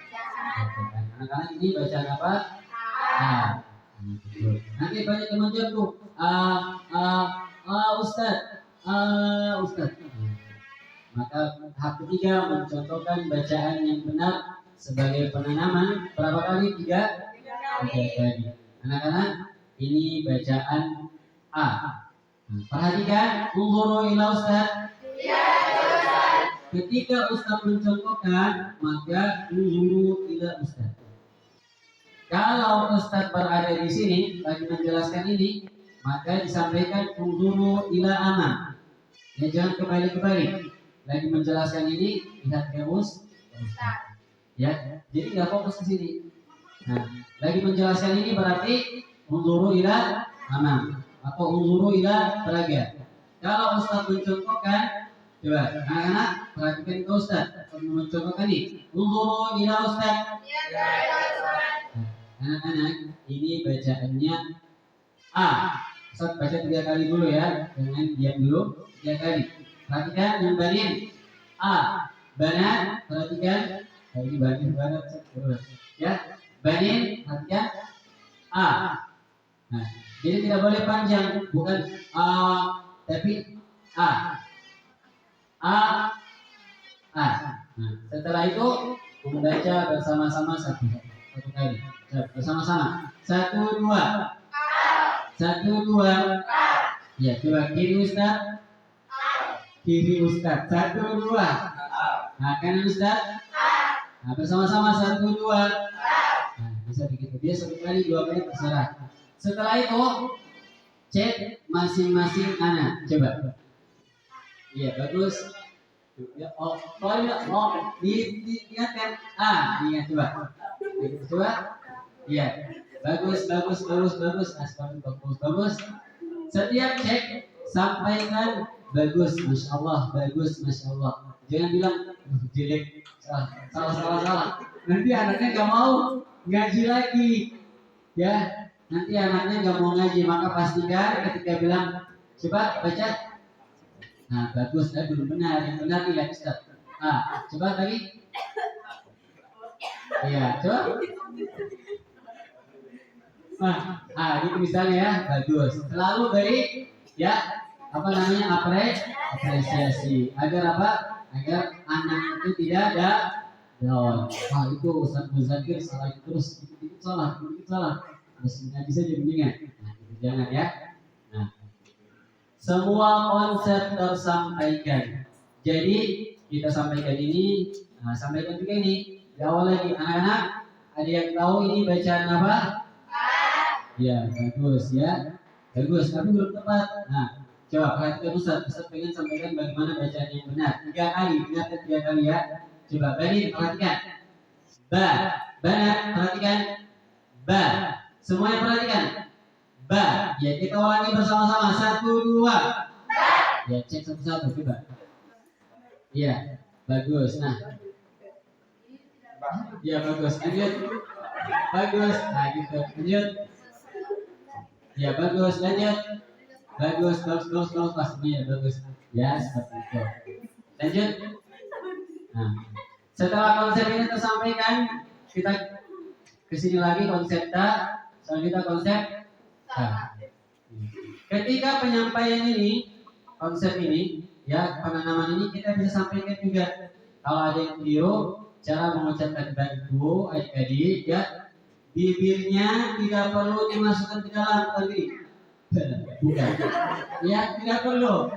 Anak-anak ini bacaan apa? A. Nanti banyak teman jawab tuh. Ustaz. Ustaz. Maka tahap ketiga mencontohkan bacaan yang benar sebagai penanaman. Berapa kali? 3 kali. Anak-anak, ini bacaan A. Perhatikan, unzuru ila Ustaz. Ketika Ustaz mencontohkan, maka unzuru ila Ustaz. Kalau Ustaz berada di sini lagi menjelaskan ini, maka disampaikan unzuru ila aman. Ya, jangan kembali-kembali. Lagi menjelaskan ini, lihat ke Ustaz. Ya, jadi nggak fokus ke sini. Nah, lagi menjelaskan ini berarti unzuru ila amam atau unzuru ila telaga. Kalau Ustaz mencontohkan, coba anak-anak perhatikan ke Ustaz. Mencontohkan ini, unzuru ila Ustaz. Anak-anak, ini bacaannya A. Ustaz baca 3 kali dulu ya, jangan diam dulu 3 kali. Perhatikan yang banin A. Banat, perhatikan. Ini banin banget ya. Banin, perhatikan A. Nah, jadi tidak boleh panjang, bukan A, tapi A. A. A. Nah, setelah itu membaca bersama-sama satu kali. Bersama-sama. 1, 2. 1, 2. Ya, coba kiri Ustaz. Kiri Ustaz. 1, 2. Nah, kanan Ustaz. Nah, bersama-sama 1, 2. Nah, bisa begitu. Dia 1 kali, 2 kali terserah. Setelah itu cek masing-masing anak. Coba. Iya, bagus. Ya, oh, diingatkan. Ingat coba. Coba. Iya. Bagus. Bagus. Setiap cek sampaikan bagus, masya Allah, bagus, masya Allah. Jangan bilang jelek, salah. Nanti anaknya nggak mau ngaji lagi, ya. Nanti anaknya nggak mau ngaji, maka pastikan ketika bilang coba baca. Nah, bagus, belum benar, yang benar lihat Ustaz. Coba lagi. Iya, coba. Gitu misalnya ya, bagus. Selalu beri ya apresiasi agar apa? Agar anak itu tidak ada down. Itu Ustaz Muzakir salah terus, itu salah. Terus nggak bisa jadi Nah, itu jangan ya. Nah, semua konsep tersampaikan. Jadi kita sampaikan ini, sampaikan juga ini. Di awal lagi anak-anak, ada yang tahu ini bacaan apa? Ya, bagus ya. Bagus, tapi belum tepat. Nah, coba perhatikan Ustaz pengen sampaikan bagaimana bacaan yang benar. 3 kali, ingatkan 3 kali ya. Coba Bani perhatikan. Banat perhatikan. Semuanya perhatikan. Ya, kita ulangi bersama-sama. 1, 2. Ya, cek satu-satu coba. Iya, bagus. Nah, ya bagus. Lanjut. Bagus. Nah, gitu. Lanjut. Ya bagus, lanjut. Bagus, pastinya bagus. Ya seperti itu. Lanjut. Nah, setelah konsep ini tersampaikan, kita kesini lagi konsep ta, selanjutnya konsep ta. Ketika penyampaian ini, konsep ini, ya penanaman ini kita bisa sampaikan juga. Kalau ada yang keliru, cara mengucapkan bantu adik-adik ya. Bibirnya tidak perlu dimasukkan ke dalam tadi. Bukan. Ya, tidak perlu.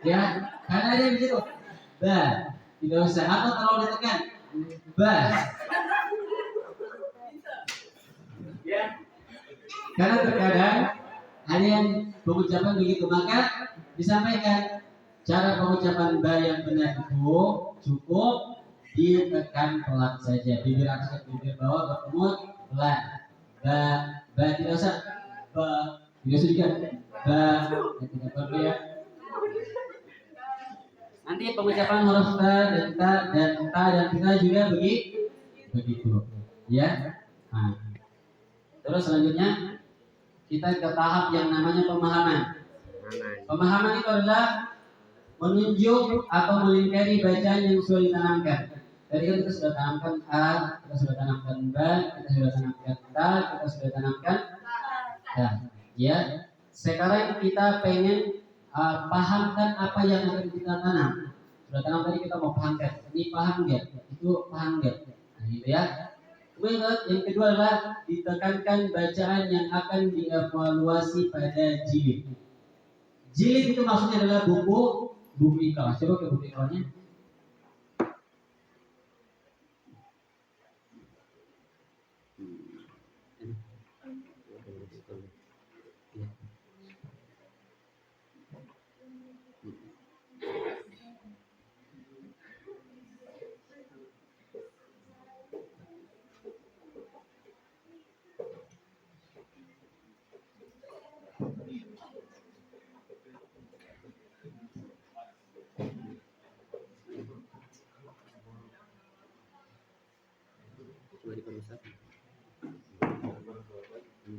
Ya, karena dia begitu. Tidak usah. Atau terlalu ditekan. Ya. Karena terkadang ada yang pengucapan begitu, maka disampaikan cara pengucapan yang benar itu cukup ditekan pelan saja. Bibir atas bibir bawah bertemu pelan. Tidak usah. Tidak usah juga. Tidak perlu ya. Nanti pengucapan huruf ta dan kita juga begitu. Ya. Nah. Terus selanjutnya kita ke tahap yang namanya pemahaman. Pemahaman itu adalah menunjuk atau melingkari bacaan yang sudah ditanamkan. Tadi kan kita sudah tanamkan A, kita sudah tanamkan B, kita sudah tanamkan ta, kita sudah tanamkan ta. Ya, sekarang kita pengen pahamkan apa yang akan kita tanam. Sudah tanam tadi, kita mau pahamkan. Ini paham nggak? Itu paham nggak? Nah, gitu ya. Kemudian yang kedua adalah ditekankan bacaan yang akan dievaluasi pada jilid. Jilid itu maksudnya adalah buku ikhlas. Coba ke buku ikhlasnya.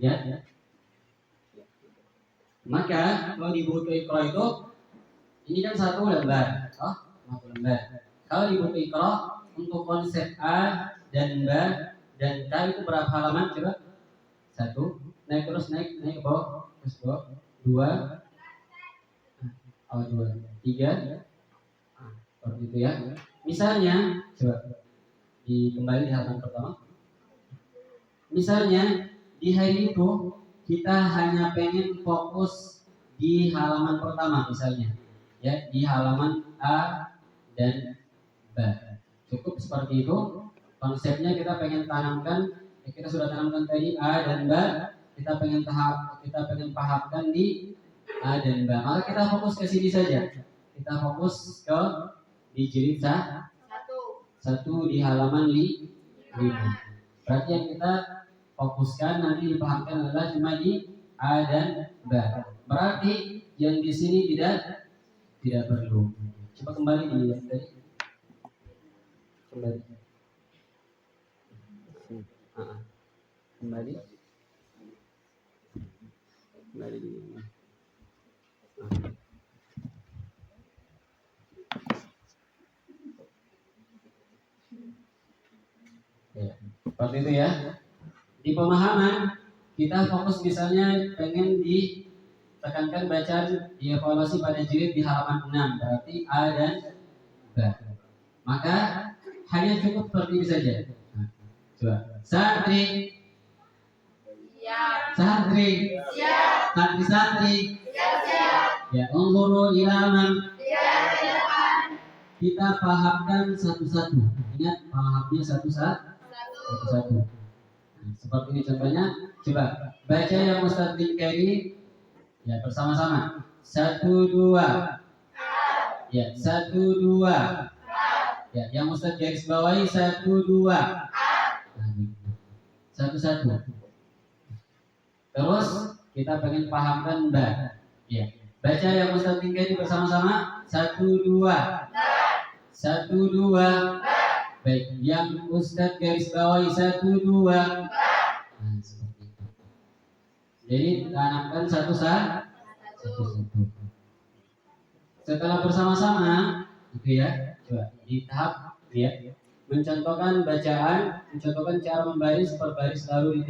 Ya. Maka kalau di buku Iqra itu ini kan satu lembar, satu lembar. Kalau di buku Iqra untuk konsep A dan B dan K itu berapa halaman coba? 1, naik terus naik ke bawah, terus ke bawah, 2, 3, seperti itu ya. Misalnya coba kembali di halaman pertama. Misalnya di hari itu kita hanya pengen fokus di halaman pertama misalnya, ya di halaman A dan B. Cukup seperti itu. Konsepnya kita pengen tanamkan, kita sudah tanamkan tadi A dan B. Kita pengen pahamkan di A dan B. Maka kita fokus ke sini saja. Kita fokus ke di jilid 1 di halaman 5. Berarti yang kita fokuskan nanti dipahamkan adalah cuma di A dan B. Berarti yang di sini tidak perlu. Coba kembali dilihat tadi. Kembali. Kembali. Kembali dulu. Ya, seperti itu ya. Di pemahaman kita fokus misalnya pengen ditekankan bacaan dievaluasi pada jilid di halaman 6, berarti A dan B. Maka hanya cukup seperti ini saja. Nah, coba santri, santri, ya unzuru ila man, kita pahamkan satu-satu. Ingat pahamnya satu-satu. Seperti ini contohnya, coba baca yang Ustaz Tingkari ya bersama-sama. 1, 2. Ya, 1, 2. Ya, yang Ustaz garis bawahi 1, 2. Satu-satu. Terus kita pengen pahamkan B. Ya. Baca yang Ustaz Tingkari bersama-sama. 1, 2. 1, 2. Baik, yang Ustaz garis bawahi 1, 2. Nah, seperti itu. Jadi tanamkan satu-satu. Setelah bersama-sama, itu ya. Coba di tahap ya, mencontohkan bacaan, mencontohkan cara membaris per baris lalu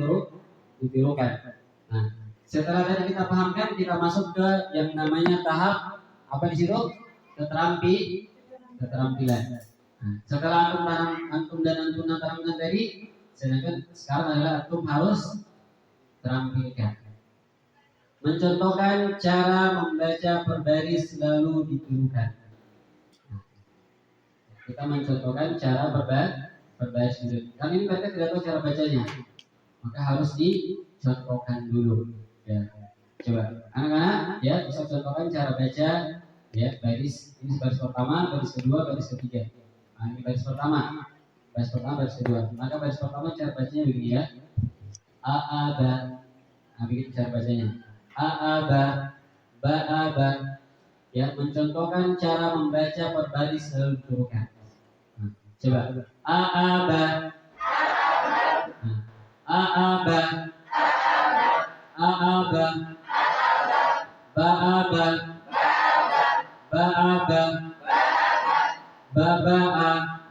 ditirukan. Nah, setelah tadi kita pahamkan, kita masuk ke yang namanya tahap apa di situ? Keterampilan. Nah, setelah antum tanamkan tadi, sedangkan sekarang adalah antum harus terampilkan. Mencontohkan cara membaca per baris lalu ditirukan. Nah, kita mencontohkan cara berbaris dulu. Karena ini mereka tidak tahu cara bacanya, maka harus dicontohkan dulu. Ya, coba anak-anak ya bisa contohkan cara baca ya baris ini baris pertama, baris kedua, baris ketiga. Nah, ini baris pertama, baris kedua. Maka baris pertama cara bacanya begini ya. A A ba. Nah, begitu cara bacanya. A A ba, ba A ba. Ya, mencontohkan cara membaca per baris lalu diturukan. Nah, coba A A ba. Nah, A A ba. A A ba. Ba A ba. Ba A ba. Baba'a,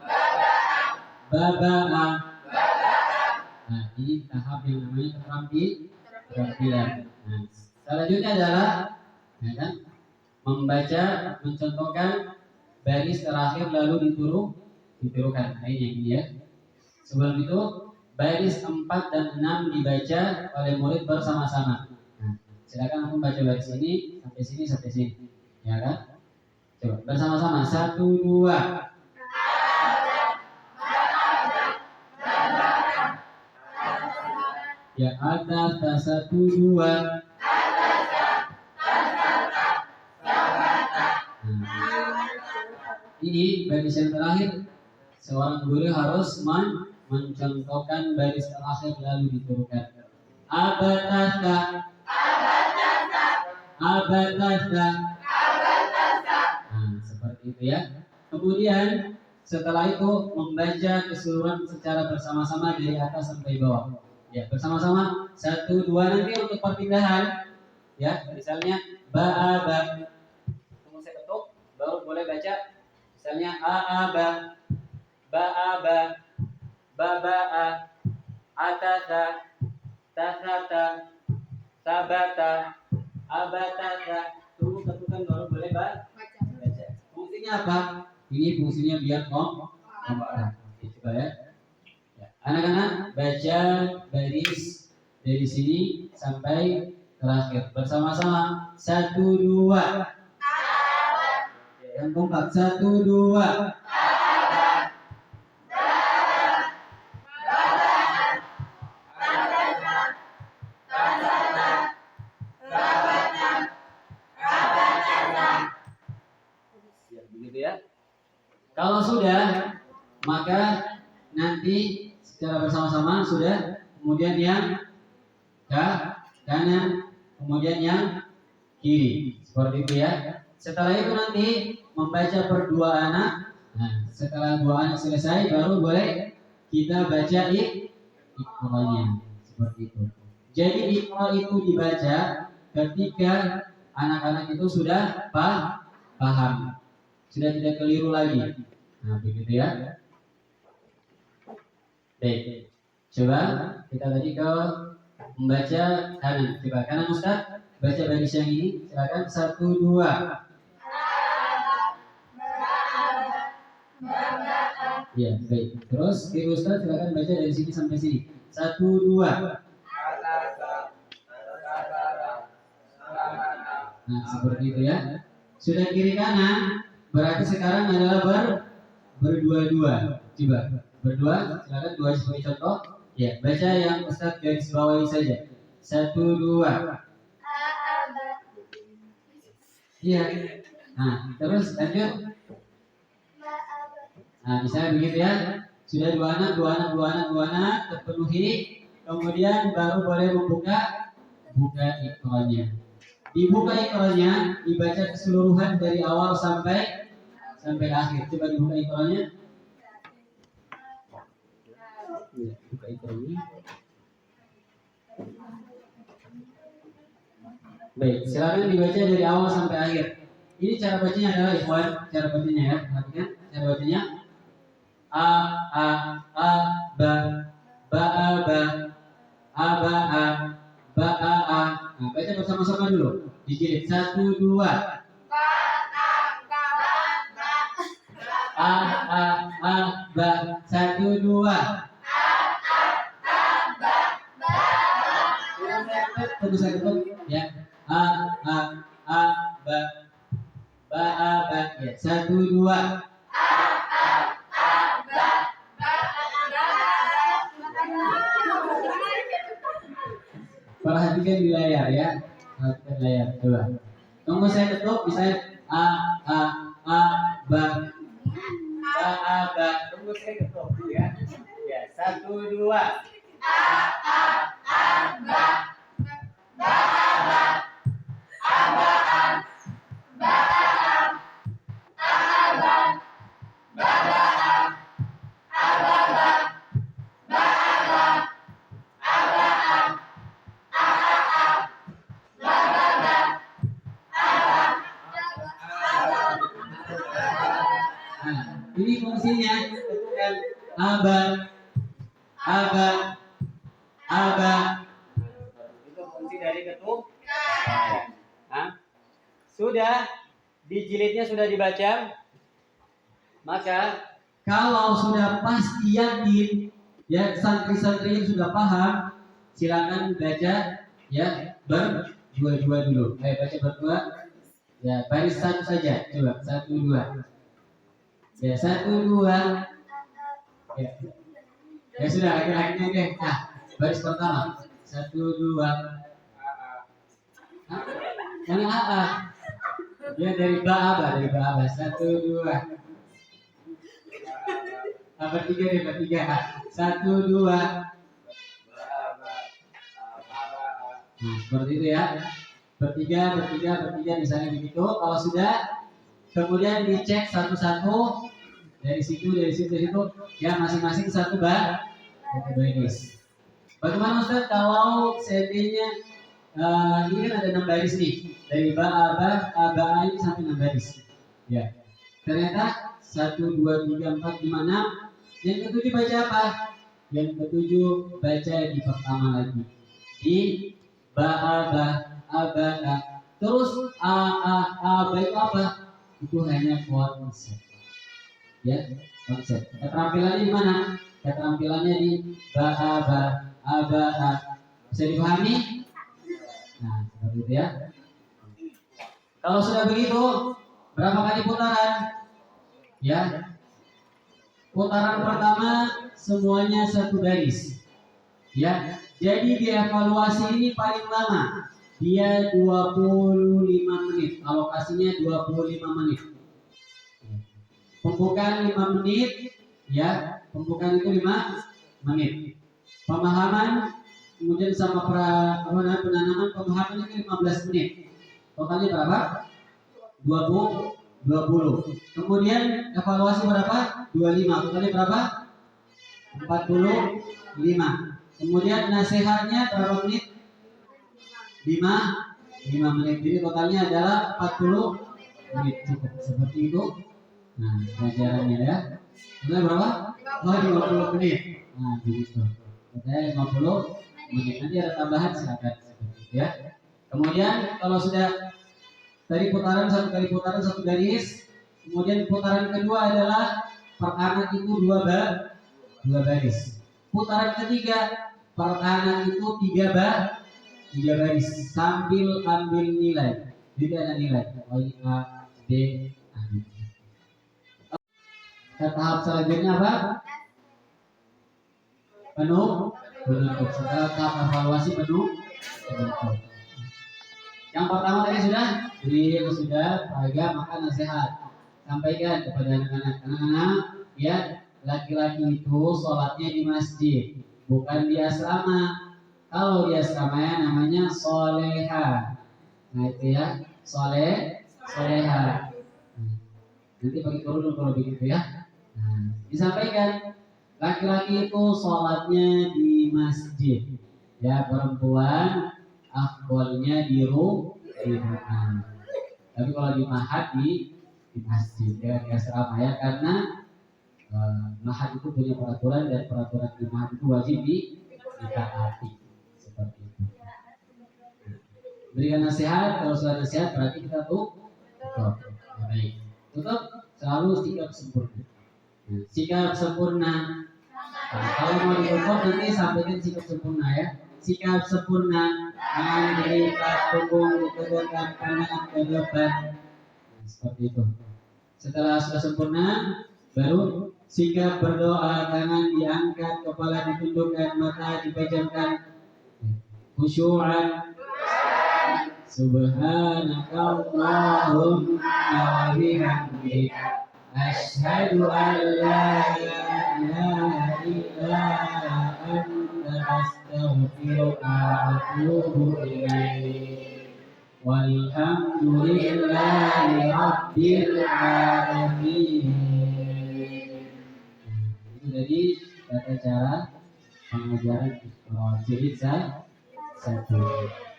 baba'a. Nah, ini tahap yang namanya keterampilan. Nah, selanjutnya adalah ya kan, membaca, mencontohkan baris terakhir lalu ditirukan. Nah, ini ya. Sebelum itu baris 4 dan 6 dibaca oleh murid bersama-sama. Nah, silakan aku baca baris ini sampai sini, ya kan? Coba bersama-sama 1, 2. Ya atas 1, 2. Ini baris yang terakhir. Seorang guru harus mencontohkan baris terakhir lalu diturukan. Abatasa. Seperti itu ya. Kemudian setelah itu membaca keseluruhan secara bersama-sama dari atas sampai bawah. Ya, bersama-sama. 1, 2. Nanti untuk perpindahan, ya, misalnya ba'aba. Tunggu saya ketuk, baru boleh baca. Misalnya a'aba, ba'aba, baba'a, atasa, tasata, sabata, abatasa. Tunggu ketukan baru boleh baca. Fungsinya apa? Ini fungsinya biar kompak. Oke, coba ya. Ya, anak-anak baca baris dari sini sampai terakhir bersama-sama. 1, 2. Oke, yang kompak. 1, 2. Ya, begitu ya. Kalau sudah, maka nanti secara bersama-sama sudah, kemudian yang kanan, kemudian yang kiri, seperti itu ya. Setelah itu nanti membaca per 2 anak. Nah, setelah 2 anak selesai, baru boleh kita baca iqra'nya, seperti itu. Jadi iqra' itu dibaca ketika anak-anak itu sudah paham, sudah tidak keliru lagi. Nah, begitu ya. Baik, coba kita tadi ke membaca kanan. Coba kanan Ustaz, baca baris yang ini. Silakan. 1, 2. Ya, baik. Terus kiri Ustaz, silakan baca dari sini sampai sini. 1, 2. Nah, seperti itu ya. Sudah kiri kanan, berarti sekarang adalah berdua-dua. Coba berdua, silakan 2 sebagai contoh. Ya, baca yang Ustaz garis bawahi saja. 1, 2. Iya. Nah, terus lanjut. Nah, misalnya begitu ya. Sudah 2 anak terpenuhi. Kemudian baru boleh buka iqra'nya. Dibuka iqra'nya, dibaca keseluruhan dari awal sampai akhir. Coba dibuka iqra'nya. Ya, buka iqra'nya. Baik, silakan dibaca dari awal sampai akhir. Ini cara bacanya adalah ikhwan, cara bacanya ya. Perhatikan cara bacanya. A ba a ba a Nah, baca bersama-sama dulu. Dijilid 1, 2. Ba 1, 2. Tunggu saya ketuk ya. Ba ya. 1, 2. Perhatikan di layar ya. Perhatikan layar. Coba. Tunggu saya ketuk. Misalnya ba. Tunggu saya ketuk ya. Ya. 1, 2. Ini fungsinya ketukan aba. Itu fungsi dari ketuk. Sudah dijilidnya sudah dibaca. Maka kalau sudah pasti yakin ya santri-santri yang sudah paham, silakan baca ya berdua-dua dulu. Ayo baca berdua. Ya, baris 1 saja. Coba 1, 2. Ya, 1, 2. Ya. Ya sudah, laki-lakinya deh. Nah, baris pertama. 1, 2. Yang AA. Ya dari ba'aba. 1, 2. Bertiga deh, bertiga. 1, 2. Nah, seperti itu ya. Bertiga misalnya begitu. Kalau sudah, kemudian dicek satu-satu dari situ ya masing-masing satu baris. Bagaimana Ustaz kalau seandainya ini kan ada 6 baris nih, dari ba, aba, ini sampai 6 baris. Ya. Ternyata 1, 2, 3, 4, 5, 6. Yang ketujuh baca apa? Yang ketujuh baca di pertama lagi. Di ba, aba, aba. Terus aba itu apa? Itu hanya konsep. Ya, konsep. Keterampilannya di mana? Keterampilannya di ba, aba. Bisa dipahami? Nah, seperti itu ya. Kalau sudah begitu, berapa kali putaran? Ya. Putaran pertama semuanya 1 baris. Ya. Jadi dievaluasi ini paling lama. Dia 25 menit. Alokasinya 25 menit. Pembukaan 5 menit, ya. Pembukaan itu 5 menit. Pemahaman kemudian sama penanaman pemahaman itu 15 menit. Totalnya berapa? 20. Kemudian evaluasi berapa? 25. Totalnya berapa? 45. Kemudian nasihatnya berapa menit? 5 menit. Jadi totalnya adalah 40 menit. Cukup seperti itu. Nah, pelajarannya ya. Totalnya berapa? 50 menit. Nah, begitu. Totalnya 50 menit. Nanti ada tambahan silakan seperti itu ya. Kemudian kalau sudah dari putaran 1 kali putaran 1 garis, kemudian putaran kedua adalah per anak itu 2 baris. Putaran ketiga per anak itu 3 baris sambil ambil nilai. Jadi ada nilai A, B, A. Tahap selanjutnya apa? Penutup. Setelah tahap evaluasi penutup. Yang pertama tadi sudah, sudah, praga, maka nasihat. Sampaikan kepada anak-anak, ya, laki-laki itu sholatnya di masjid, bukan di asrama. Kalau di asrama ya namanya soleha. Nah itu ya, soleha. Nanti pakai kerudung kalau begitu ya. Nah, disampaikan laki-laki itu sholatnya di masjid, ya, perempuan afdolnya di rumah. Tapi kalau di mahat di masjid ya, di asrama ya, karena mahat itu punya peraturan dan peraturan di mahat itu wajib ditaati seperti itu. Berikan nasihat, kalau sudah nasihat berarti kita tutup. Baik, tutup selalu sikap sempurna. Sikap sempurna. Nah, kalau mau ditutup nanti sampaikan sikap sempurna ya. Sikap sempurna, melipat punggung tegakkan pandangan ke depan. Nah, seperti itu. Setelah sudah sempurna, baru sikap berdoa, tangan diangkat, kepala ditundukkan, mata dipejamkan, khusyu'an. Subhanakallahumma wa bihamdika asyhadu an la ilaha illa anta astaghfiruka wa atubu ilaik. Walhamdulillahi rabbil alamin. Itu jadi tata cara pengajaran jilid 1.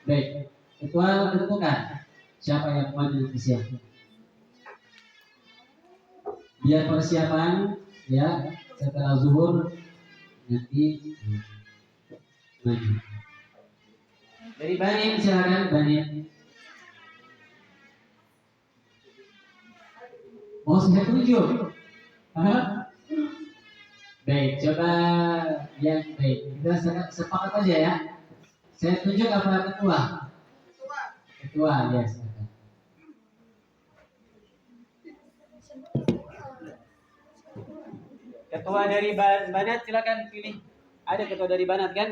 Baik, ketua tentukan siapa yang maju nanti siang. Biar persiapan ya, setelah zuhur nanti maju. Dari Banin silakan Banin. Oh sudah tunjuk. Baik, coba yang baik. Kita sepakat aja ya. Saya tunjuk apa ketua? Ketua, ya. Ketua dari Banat silakan pilih. Ada ketua dari Banat kan?